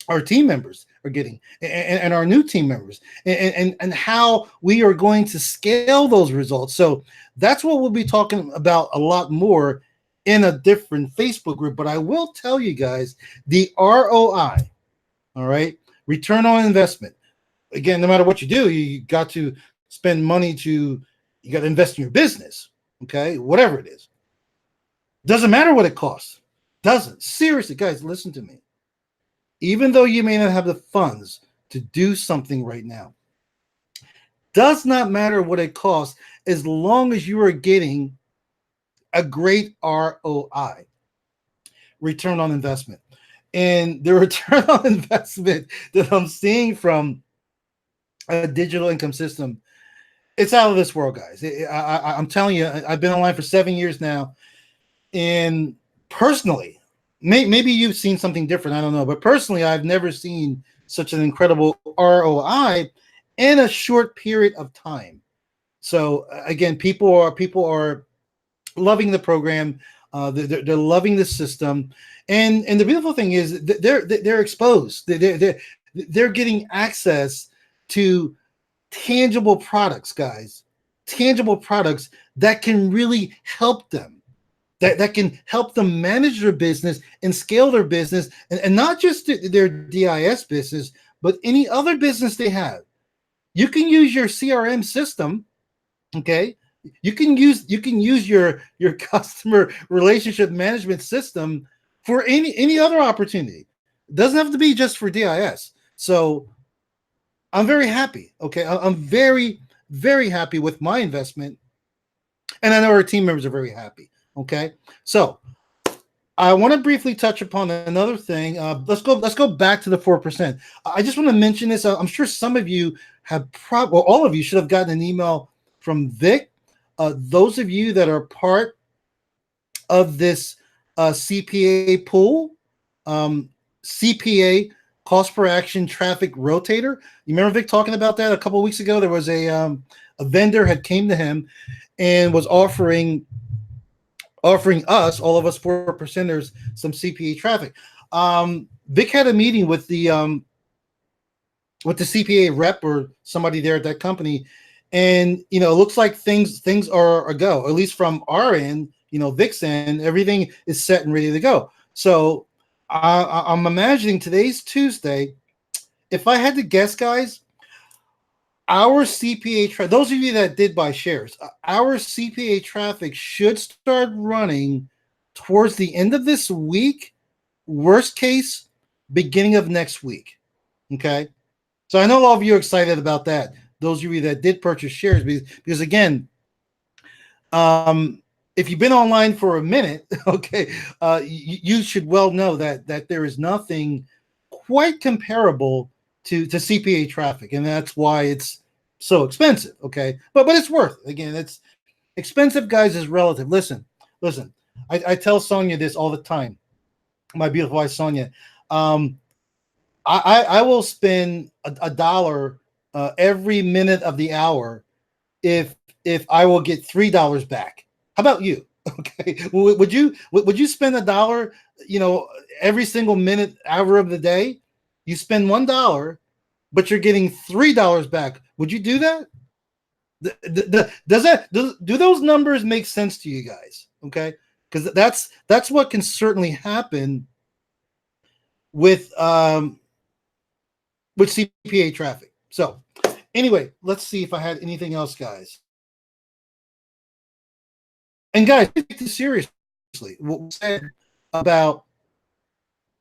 our team members are getting, and our new team members, and how we are going to scale those results. So that's what we'll be talking about a lot more in a different Facebook group. But I will tell you guys, the ROI, all right, return on investment. Again, no matter what you do, you got to spend money you got to invest in your business, okay, whatever it is. Doesn't matter what it costs. Doesn't. Seriously, guys, listen to me. Even though you may not have the funds to do something right now, does not matter what it costs, as long as you are getting a great ROI, return on investment. And the return on investment that I'm seeing from a Digital Income System, it's out of this world, guys. I'm telling you, I've been online for 7 years now. And personally, maybe you've seen something different. I don't know. But personally, I've never seen such an incredible ROI in a short period of time. So again, people are loving the program. They're loving the system, and the beautiful thing is they're exposed. They're getting access to tangible products, guys. Tangible products that can really help them. That can help them manage their business and scale their business, and not just their DIS business, but any other business they have. You can use your CRM system. Okay, you can use your customer relationship management system for any other opportunity. It doesn't have to be just for DIS. So I'm very happy. Okay, I'm very happy with my investment, and I know our team members are very happy. Okay, so I want to briefly touch upon another thing. Let's go back to the 4%. I just want to mention this. I'm sure some of you have well, all of you should have gotten an email from Vic. Those of you that are part of this CPA pool, CPA cost per action traffic rotator. You remember Vic talking about that a couple of weeks ago? There was a vendor had came to him and was offering us, all of us 4%ers, some CPA traffic. Vic had a meeting with the CPA rep or somebody there at that company, and it looks like things are a go. At least from our end, Vic's end, everything is set and ready to go. So I'm imagining today's Tuesday. If I had to guess, guys, our CPA those of you that did buy shares, our CPA traffic should start running towards the end of this week, worst case, beginning of next week. Okay. So I know all of you are excited about that. Those of you that did purchase shares, because again, if you've been online for a minute, okay, you should well know that there is nothing quite comparable to CPA traffic, and that's why it's so expensive. Okay, but it's worth it. Again, it's expensive, guys, is relative. Listen. I tell Sonia this all the time. My beautiful wife, Sonia. I will spend a dollar every minute of the hour if I will get $3 back. How about you? Okay, would you spend a dollar? Every single minute, hour of the day, you spend $1, but you're getting $3 back. Would you do that? Do those numbers make sense to you guys? Okay, because that's what can certainly happen with CPA traffic. So anyway, let's see if I had anything else, guys. And guys, take this seriously. What we said about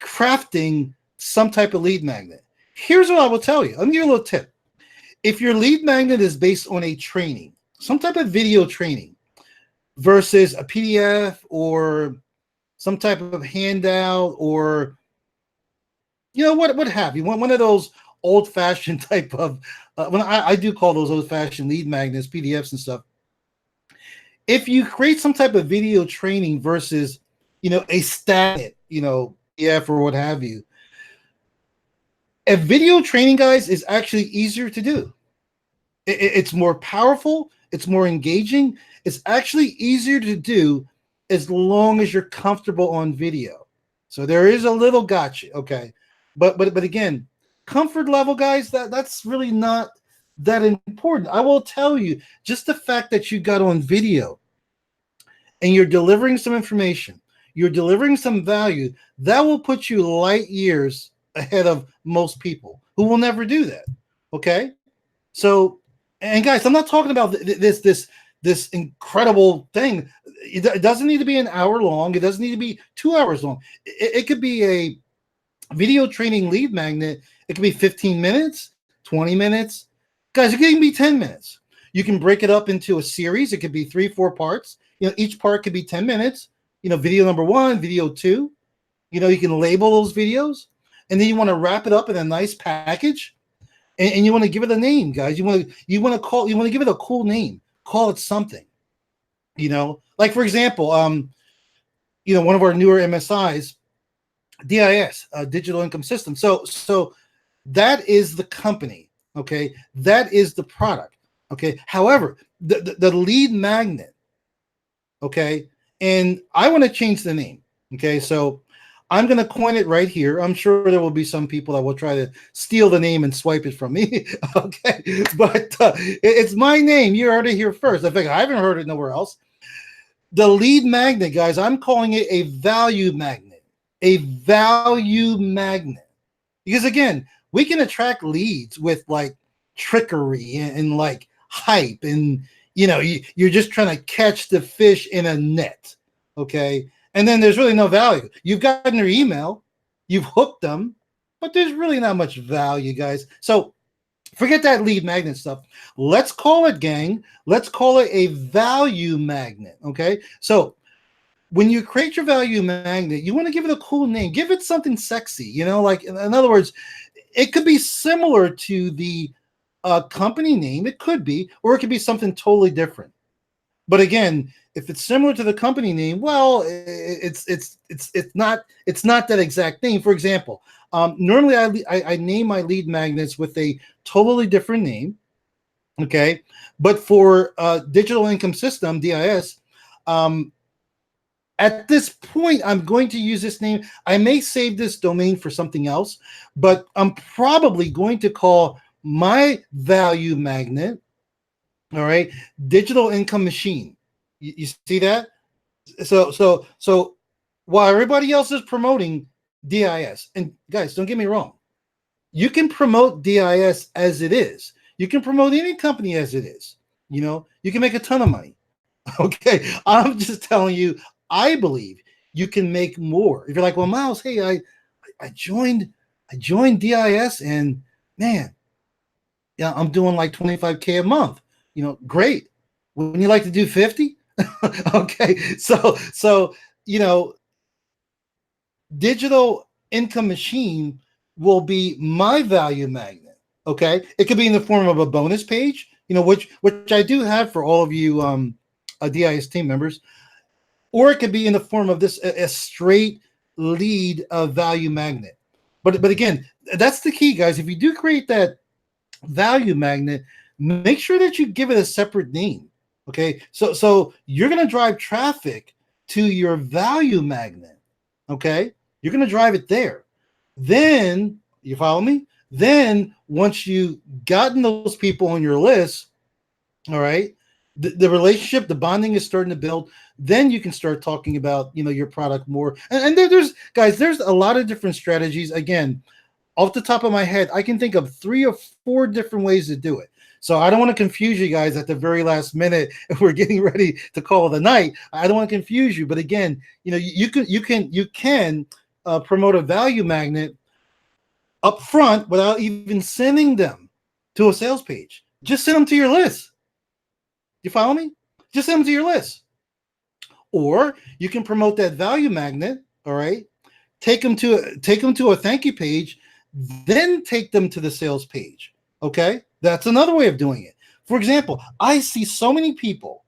crafting some type of lead magnet. Here's what I will tell you. Let me give you a little tip. If your lead magnet is based on a training, some type of video training, versus a PDF or some type of handout, or what have you, one of those old-fashioned type of when I do call those old-fashioned lead magnets, PDFs and stuff. If you create some type of video training versus a static PDF or what have you, a video training, guys, is actually easier to do. It's more powerful, it's more engaging, it's actually easier to do as long as you're comfortable on video. So there is a little gotcha, okay, but again, comfort level, guys, that's really not that important. I will tell you, just the fact that you got on video and you're delivering some information, you're delivering some value, that will put you light years ahead of most people who will never do that. Okay, so, and guys, I'm not talking about this incredible thing. It doesn't need to be an hour long. It doesn't need to be 2 hours long. It could be a video training lead magnet. It could be 15 minutes, 20 minutes. Guys, it can even be 10 minutes. You can break it up into a series. It could be 3-4 parts. Each part could be 10 minutes. Video number 1, video 2. You can label those videos, and then you want to wrap it up in a nice package, and you want to give it a name, guys. You want to give it a cool name. Call it something. Like, for example, one of our newer MSIs, DIS, Digital Income System. So that is the company. Okay, that is the product. Okay, however, the lead magnet. Okay, and I want to change the name. Okay, so I'm going to coin it right here. I'm sure there will be some people that will try to steal the name and swipe it from me. Okay, but it's my name. You heard it here first. In fact, I haven't heard it nowhere else. The lead magnet, guys, I'm calling it a value magnet. A value magnet. Because again, we can attract leads with like trickery and like hype, and you're just trying to catch the fish in a net. Okay. And then there's really no value. You've gotten their email, you've hooked them, but there's really not much value, guys. So forget that lead magnet stuff. Let's call it, gang. Let's call it a value magnet. Okay. So when you create your value magnet, you want to give it a cool name. Give it something sexy. Like in other words, it could be similar to the company name. It could be, or it could be something totally different. But again, if it's similar to the company name, well, it's not that exact thing. For example, normally I name my lead magnets with a totally different name. Okay, but for Digital Income System (DIS), at this point, I'm going to use this name. I may save this domain for something else, but I'm probably going to call my value magnet, all right, Digital Income Machine. You see that? So while everybody else is promoting DIS, and guys, don't get me wrong, you can promote DIS as it is. You can promote any company as it is. You can make a ton of money. Okay, I'm just telling you, I believe you can make more. If you're like, well, Miles, hey, I joined DIS, and man, yeah, I'm doing like 25K a month. Great. Wouldn't you like to do 50? Okay, so Digital Income Machine will be my value magnet. Okay, it could be in the form of a bonus page, which I do have for all of you DIS team members, or it could be in the form of this a straight lead value magnet. But again, that's the key, guys. If you do create that value magnet, make sure that you give it a separate name. Okay, so you're going to drive traffic to your value magnet. Okay, you're going to drive it there. Then you follow me. Then once you gotten those people on your list, all right, the relationship, the bonding is starting to build. Then you can start talking about your product more. And there's guys, there's a lot of different strategies. Again, off the top of my head, I can think of 3 or 4 different ways to do it. So I don't want to confuse you guys at the very last minute if we're getting ready to call it a night. I don't want to confuse you, but again, you can promote a value magnet up front without even sending them to a sales page. Just send them to your list. You follow me? Just send them to your list. Or you can promote that value magnet. All right, take them to a thank you page, then take them to the sales page. Okay, that's another way of doing it. For example, I see so many people,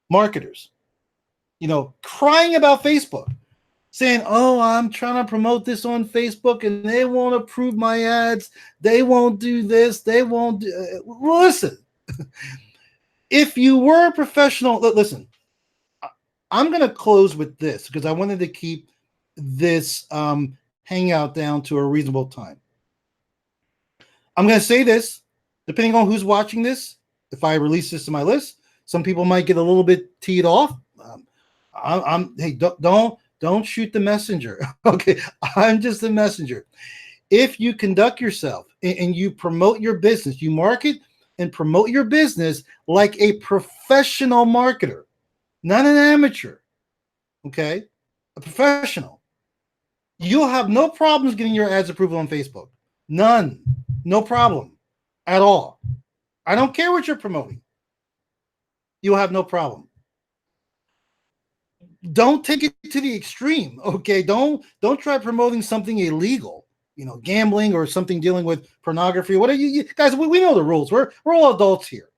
marketers, crying about Facebook, saying, oh, I'm trying to promote this on Facebook and they won't approve my ads. They won't do this. They won't do. Listen, if you were a professional, listen, I'm going to close with this because I wanted to keep this hangout down to a reasonable time. I'm going to say this, depending on who's watching this. If I release this to my list, some people might get a little bit teed off. Hey, don't shoot the messenger. Okay, I'm just the messenger. If you conduct yourself and you promote your business, you market and promote your business like a professional marketer, not an amateur, okay, a professional, you'll have no problems getting your ads approved on Facebook. None. No problem at all. I don't care what you're promoting. You'll have no problem. Don't take it to the extreme, okay? Don't try promoting something illegal, gambling or something dealing with pornography. What are you guys? We know the rules. We're all adults here,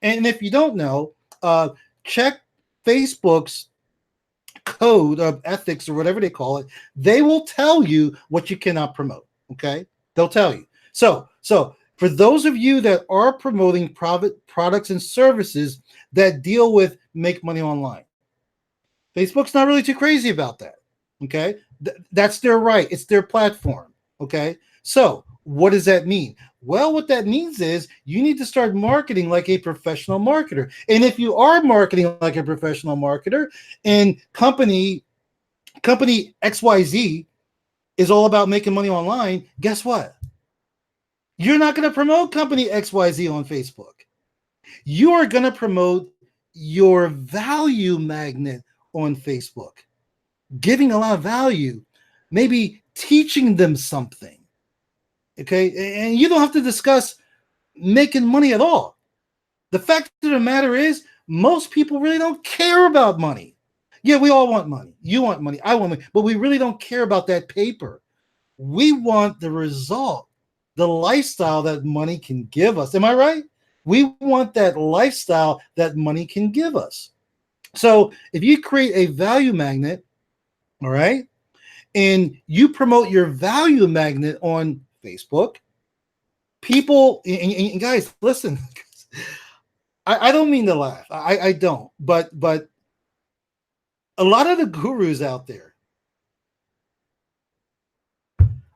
and if you don't know, check Facebook's code of ethics or whatever they call it, they will tell you what you cannot promote. Okay, they'll tell you. So for those of you that are promoting private products and services that deal with make money online, Facebook's not really too crazy about that. Okay, that's their right. It's their platform. Okay, so what does that mean? Well, what that means is you need to start marketing like a professional marketer. And if you are marketing like a professional marketer, and company XYZ is all about making money online, guess what? You're not going to promote company XYZ on Facebook. You are going to promote your value magnet on Facebook, giving a lot of value, maybe teaching them something. Okay. And you don't have to discuss making money at all. The fact of the matter is, most people really don't care about money. Yeah, we all want money. You want money. I want money. But we really don't care about that paper. We want the result, the lifestyle that money can give us. Am I right? We want that lifestyle that money can give us. So if you create a value magnet, all right, and you promote your value magnet on Facebook, people, and guys, listen, I don't mean to laugh. I don't, but a lot of the gurus out there,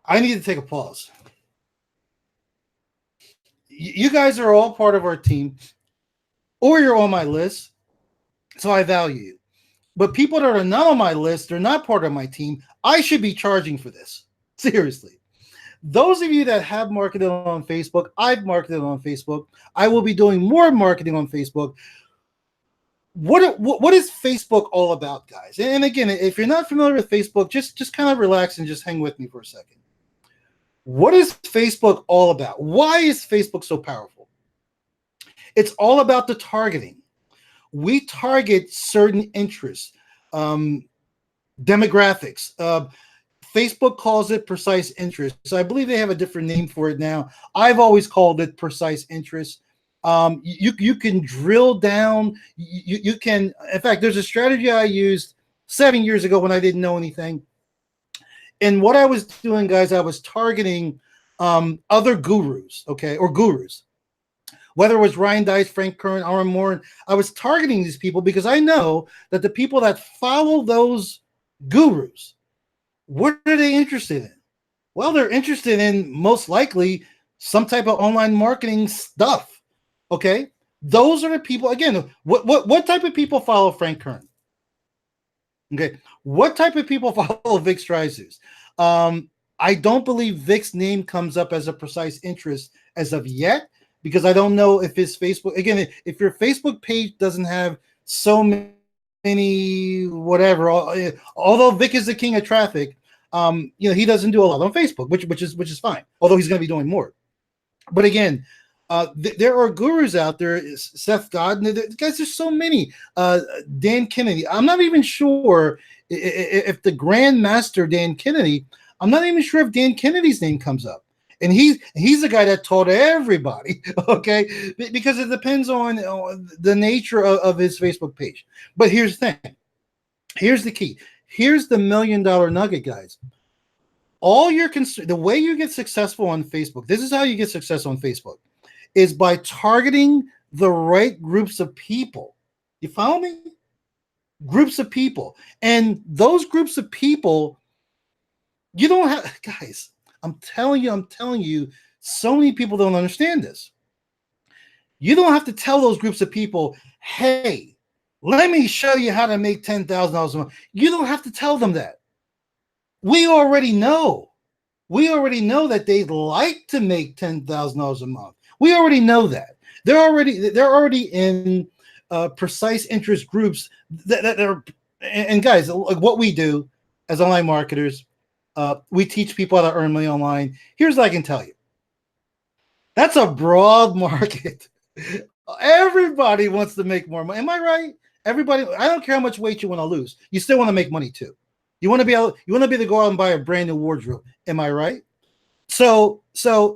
I need to take a pause. You guys are all part of our team, or you're on my list, so I value you. But people that are not on my list, they're not part of my team, I should be charging for this. Seriously. Those of you that have marketed on Facebook, I've marketed on Facebook. I will be doing more marketing on Facebook. What is Facebook all about, guys? And again, if you're not familiar with Facebook, just kind of relax and just hang with me for a second. What is Facebook all about? Why is Facebook so powerful? It's all about the targeting. We target certain interests, demographics. Facebook calls it precise interest. So I believe they have a different name for it now. I've always called it precise interest. You can drill down. You can, in fact, there's a strategy I used 7 years ago when I didn't know anything. And what I was doing, guys, I was targeting other gurus, okay, or gurus. Whether it was Ryan Deiss, Frank Kern, Aaron Moore, I was targeting these people because I know that the people that follow those gurus, what are they interested in? Well, they're interested in most likely some type of online marketing stuff. Okay, those are the people. Again, what type of people follow Frank Kern? Okay, what type of people follow Vic Strizheus? I don't believe Vic's name comes up as a precise interest as of yet, because I don't know if his Facebook, again, if your Facebook page doesn't have so many whatever, although Vic is the king of traffic, he doesn't do a lot on Facebook, which is fine. Although he's going to be doing more. But again, there are gurus out there. Seth Godin, guys, there's so many. Dan Kennedy. I'm not even sure if the Grandmaster Dan Kennedy. I'm not even sure if Dan Kennedy's name comes up. And he's the guy that taught everybody, okay? Because it depends on the nature of his Facebook page. But here's the thing. Here's the key. Here's the $1 million nugget, guys. The way you get successful on Facebook, this is how you get success on Facebook, is by targeting the right groups of people. You follow me? Groups of people. And those groups of people, you don't have, guys, I'm telling you, so many people don't understand this. You don't have to tell those groups of people, hey, let me show you how to make $10,000 a month. You don't have to tell them that. We already know. We already know that they'd like to make $10,000 a month. We already know that. They're already in precise interest groups that are, and guys, like what we do as online marketers, we teach people how to earn money online. Here's what I can tell you. That's a broad market. Everybody wants to make more money. Am I right? Everybody, I don't care how much weight you want to lose. You still want to make money too. You want to be able to go out and buy a brand new wardrobe. Am I right? So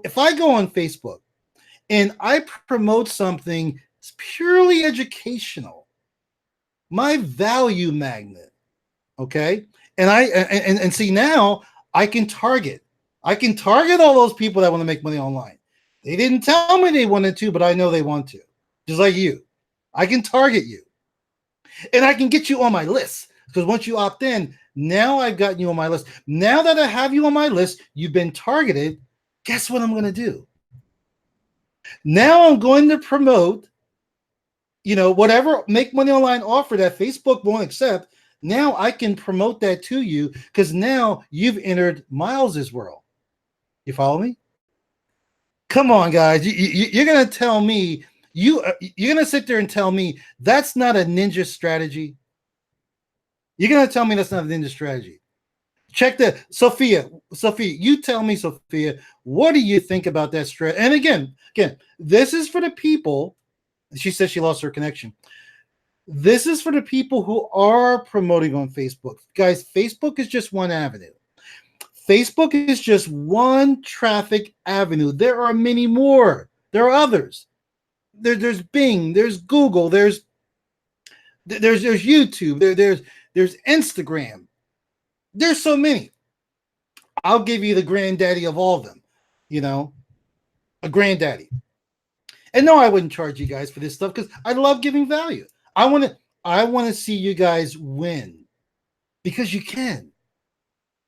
if I go on Facebook and I promote something that's purely educational, my value magnet, Okay. And see, now I can target. I can target all those people that want to make money online. They didn't tell me they wanted to, but I know they want to. Just like you. I can target you. And I can get you on my list. Because once you opt in, now I've gotten you on my list. Now that I have you on my list, you've been targeted. Guess what I'm going to do? Now I'm going to promote, whatever make money online offer that Facebook won't accept. Now I can promote that to you because now you've entered Miles's world. You follow me? Come on, guys. You're going to tell me, you're going to sit there and tell me that's not a ninja strategy? You're going to tell me that's not a ninja strategy? Check that. Sophia, you tell me, Sophia, what do you think about that strategy? And again, this is for the people. She says she lost her connection. This is for the people who are promoting on Facebook. Guys, Facebook is just one avenue. Facebook is just one traffic avenue. There are many more. There are others. There's Bing, there's Google, there's YouTube, there's Instagram. There's so many. I'll give you the granddaddy of all of them, a granddaddy. And no, I wouldn't charge you guys for this stuff because I love giving value. I want to see you guys win because you can.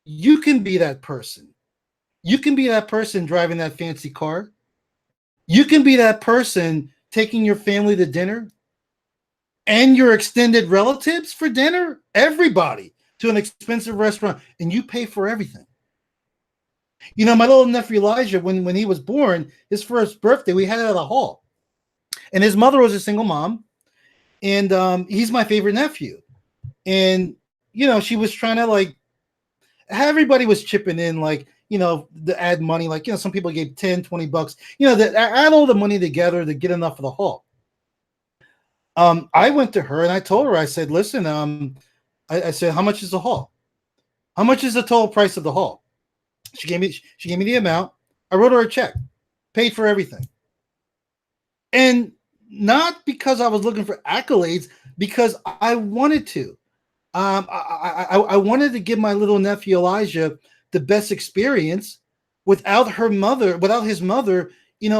You can be that person. You can be that person driving that fancy car. You can be that person taking your family to dinner and your extended relatives for dinner. Everybody to an expensive restaurant, and you pay for everything. My little nephew Elijah, when he was born, his first birthday, we had it at a hall. And his mother was a single mom. And he's my favorite nephew. And, she was trying to everybody was chipping in, to add money. Some people gave 10, 20 bucks, that add all the money together to get enough for the hall. I went to her and I told her, I said, listen, I said, how much is the hall? How much is the total price of the hall? She gave me the amount. I wrote her a check, paid for everything. And not because I was looking for accolades, because I wanted to. I wanted to give my little nephew Elijah the best experience without his mother,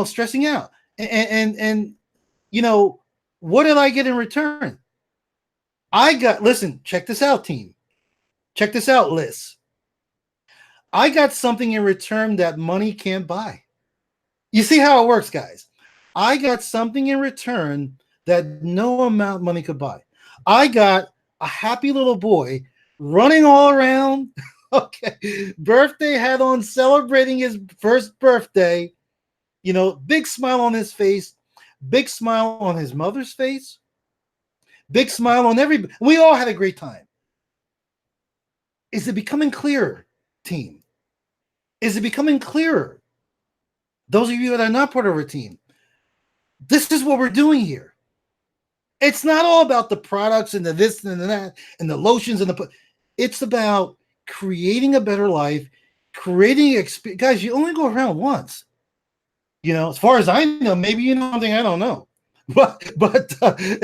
stressing out. And what did I get in return? Listen, check this out, team. Check this out, Liz. I got something in return that money can't buy. You see how it works, guys? I got something in return that no amount of money could buy. I got a happy little boy running all around, birthday hat on, celebrating his first birthday, big smile on his face, big smile on his mother's face, big smile on everybody. We all had a great time. Is it becoming clearer, team? Is it becoming clearer? Those of you that are not part of our team, this is what we're doing here. It's not all about the products and the this and the that and the lotions and it's about creating a better life, creating experience. Guys, you only go around once. As far as I know, maybe you know something I don't know, but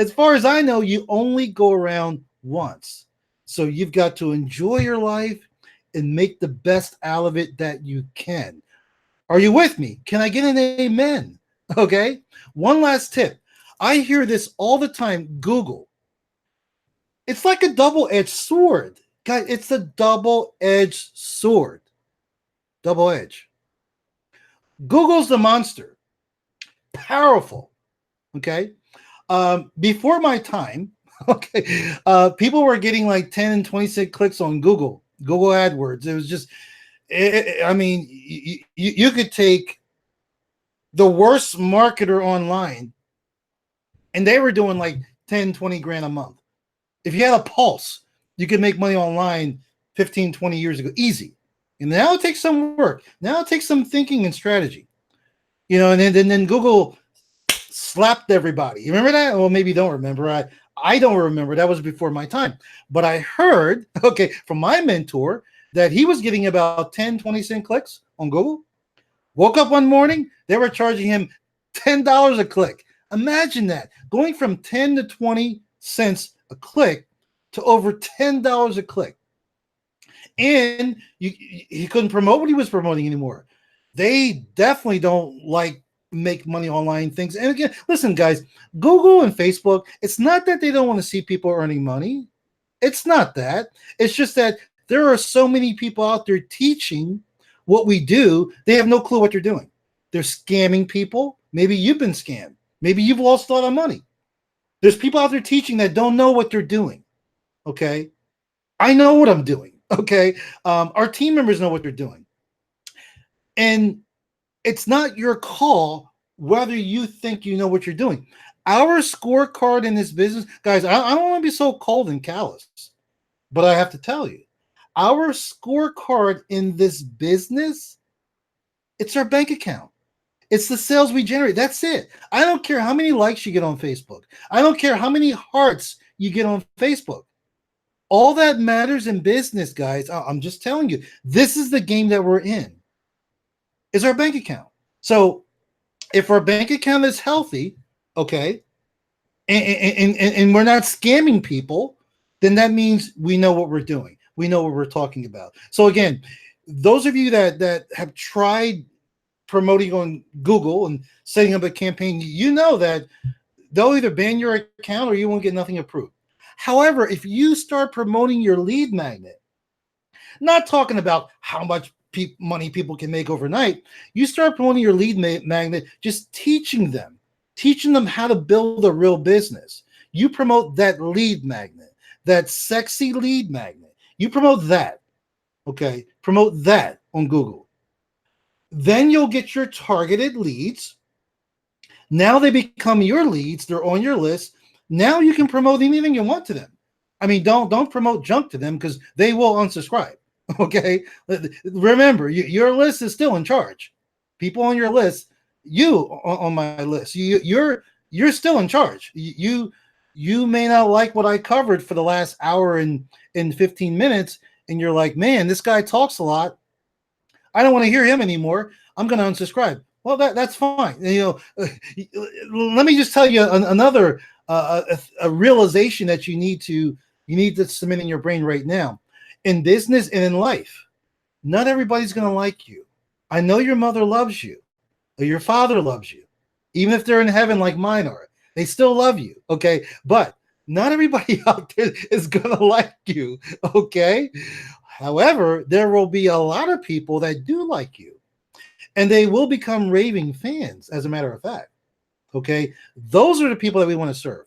as far as I know, you only go around once. So you've got to enjoy your life and make the best out of it that you can. Are you with me? Can I get an amen? Okay. One last tip. I hear this all the time. Google. It's like a double-edged sword. Guys, it's a double-edged sword. Double edge. Google's the monster. Powerful. Okay. Before my time, people were getting 10 and 26 clicks on Google AdWords. It was just, you could take the worst marketer online and they were doing 10, 20 grand a month. If you had a pulse, you could make money online 15, 20 years ago. Easy. And now it takes some work. Now it takes some thinking and strategy. And then Google slapped everybody. You remember that? Well, maybe you don't remember. I don't remember. That was before my time. But I heard, from my mentor that he was getting about 10, 20 cent clicks on Google. Woke up one morning, they were charging him $10 a click. Imagine that. Going from 10 to 20 cents a click to over $10 a click. And he couldn't promote what he was promoting anymore. They definitely don't like make money online things. And again, listen, guys, Google and Facebook, it's not that they don't want to see people earning money. It's not that. It's just that there are so many people out there teaching what we do. They have no clue what they're doing. They're scamming people. Maybe you've been scammed. Maybe you've lost a lot of money. There's people out there teaching that don't know what they're doing. Okay. I know what I'm doing. Okay. Our team members know what they're doing. And it's not your call whether you think you know what you're doing. Our scorecard in this business, guys, I don't want to be so cold and callous, but I have to tell you, our scorecard in this business, it's our bank account. It's the sales we generate. That's it. I don't care how many likes you get on Facebook. I don't care how many hearts you get on Facebook. All that matters in business, guys, I'm just telling you, this is the game that we're in, is our bank account. So if our bank account is healthy, okay, and we're not scamming people, then that means we know what we're doing. We know what we're talking about. So again, those of you that have tried promoting on Google and setting up a campaign, you know that they'll either ban your account or you won't get nothing approved. However, if you start promoting your lead magnet, not talking about how much money people can make overnight, you start promoting your lead magnet, just teaching them how to build a real business. You promote that lead magnet, that sexy lead magnet. You promote that, okay? Promote that on Google. Then you'll get your targeted leads. Now they become your leads. They're on your list. Now you can promote anything you want to them. I mean, don't promote junk to them because they will unsubscribe. Okay. Remember, your list is still in charge. People on your list, you on my list, you're still in charge. You may not like what I covered for the last hour and 15 minutes, and you're like, man, this guy talks a lot. I don't want to hear him anymore. I'm going to unsubscribe. Well, that's fine. Let me just tell you another a realization that you need to cement in your brain right now. In business and in life, not everybody's going to like you. I know your mother loves you, or your father loves you, even if they're in heaven like mine are. They still love you, okay? But not everybody out there is going to like you, okay? However, there will be a lot of people that do like you, and they will become raving fans, as a matter of fact, okay? Those are the people that we want to serve.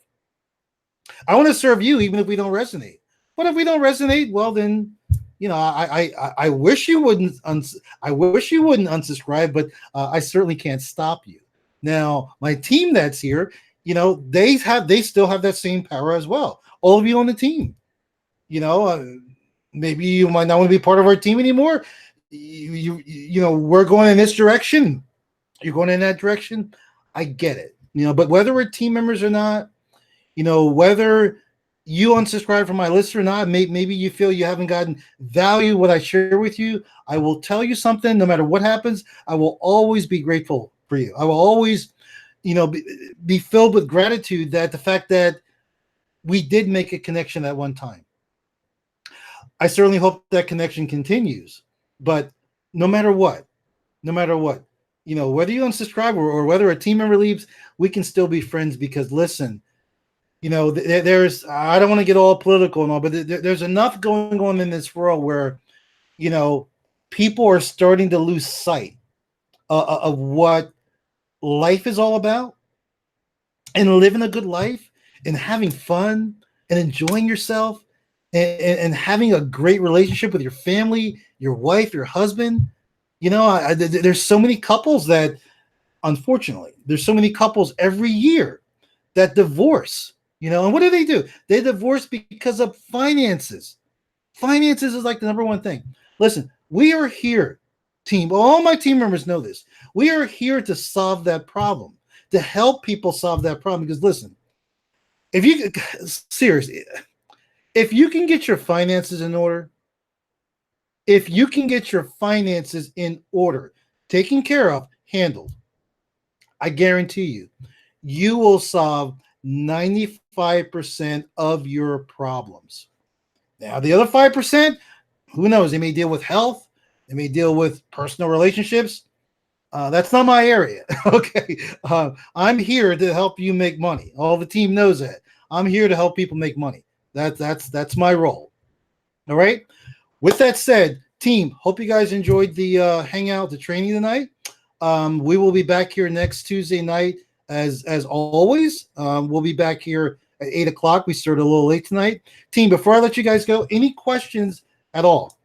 I want to serve you even if we don't resonate. But if we don't resonate, well, then, I wish you wouldn't. I wish you wouldn't unsubscribe, but I certainly can't stop you. Now, my team that's here, they still have that same power as well. All of you on the team, maybe you might not want to be part of our team anymore. We're going in this direction. You're going in that direction. I get it. But whether we're team members or not, whether you unsubscribe from my list or not, maybe you feel you haven't gotten value what I share with you. I will tell you something. No matter what happens, I will always be grateful for you. I will always, be filled with gratitude that the fact that we did make a connection at one time. I certainly hope that connection continues. But no matter what, whether you unsubscribe or whether a team member leaves, we can still be friends because listen, there's, I don't want to get all political and all, but there's enough going on in this world where, people are starting to lose sight of what life is all about, and living a good life and having fun and enjoying yourself and having a great relationship with your family, your wife, your husband. There's so many couples that, unfortunately, there's so many couples every year that divorce. And what do? They divorce because of finances. Finances is like the number one thing. Listen, we are here, team. All my team members know this. We are here to solve that problem, to help people solve that problem. Because listen, if you can get your finances in order, taken care of, handled, I guarantee you will solve 95% of your problems. Now, the other 5%, who knows? They may deal with health, they may deal with personal relationships. That's not my area. Okay. I'm here to help you make money. All the team knows that. I'm here to help people make money. That's my role. All right. With that said, team, hope you guys enjoyed the hangout, the training tonight. We will be back here next Tuesday night as always. We'll be back here at 8 o'clock. We started a little late tonight. Team, before I let you guys go, any questions at all?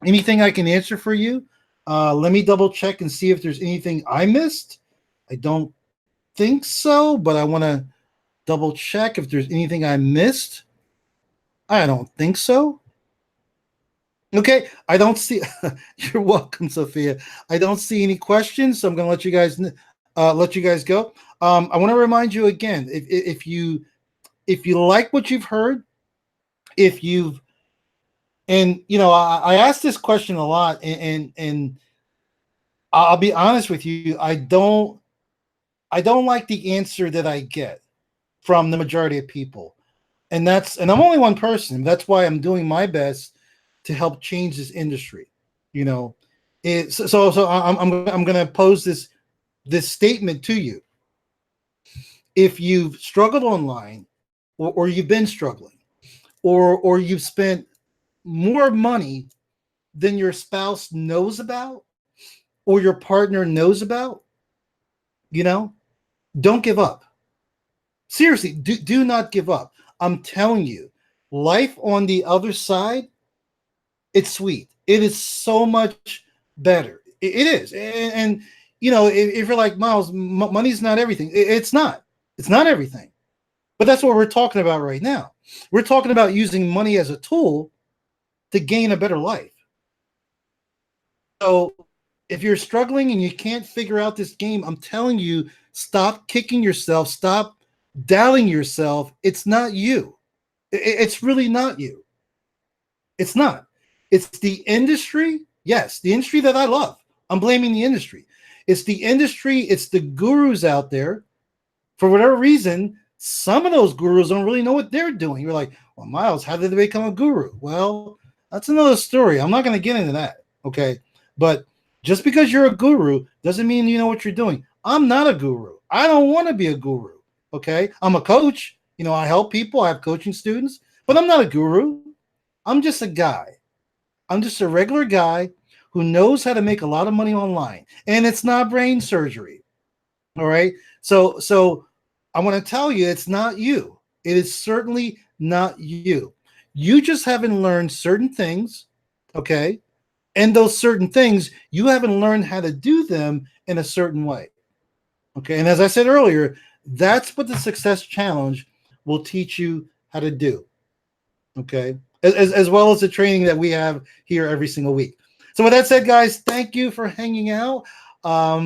Anything I can answer for you? Let me double check and see if there's anything I missed. I don't think so, but I want to double check if there's anything I missed. I don't think so. Okay, I don't see. You're welcome, Sophia. I don't see any questions, so I'm going to let you guys go. I want to remind you again, if you like what you've heard, if you've and I ask this question a lot, and I'll be honest with you, I don't like the answer that I get from the majority of people, and I'm only one person. That's why I'm doing my best to help change this industry. So I'm going to pose this statement to you. If you've struggled online, or you've been struggling, or you've spent more money than your spouse knows about, or your partner knows about, don't give up. Seriously, do not give up. I'm telling you, life on the other side, it's sweet. It is so much better. It is. And if you're like, Miles, money's not everything. It's not. It's not everything. But that's what we're talking about right now. We're talking about using money as a tool to gain a better life. So if you're struggling and you can't figure out this game, I'm telling you, stop kicking yourself. Stop doubting yourself. It's not you. It's really not you. It's not. It's the industry. Yes, the industry that I love. I'm blaming the industry. It's the industry. It's the gurus out there. For whatever reason, some of those gurus don't really know what they're doing. You're like, well, Miles, how did they become a guru? Well, that's another story. I'm not going to get into that. Okay. But just because you're a guru doesn't mean you know what you're doing. I'm not a guru. I don't want to be a guru. Okay. I'm a coach. I help people. I have coaching students, but I'm not a guru. I'm just a guy. I'm just a regular guy who knows how to make a lot of money online, and it's not brain surgery. All right. So I want to tell you, it's not you. It is certainly not you. You just haven't learned certain things. Okay. And those certain things, you haven't learned how to do them in a certain way. Okay. And as I said earlier, that's what the Success Challenge will teach you how to do. Okay. As well as the training that we have here every single week. So with that said, guys, thank you for hanging out. I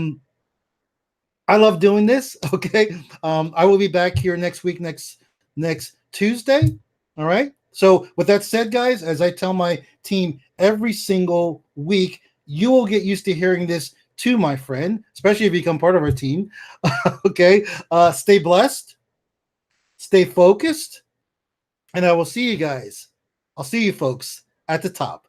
love doing this. Okay. I will be back here next week, next Tuesday. All right. So with that said, guys, as I tell my team every single week, you will get used to hearing this too, my friend, especially if you become part of our team. Okay. Stay blessed, stay focused, and I will see you guys. I'll see you folks at the top.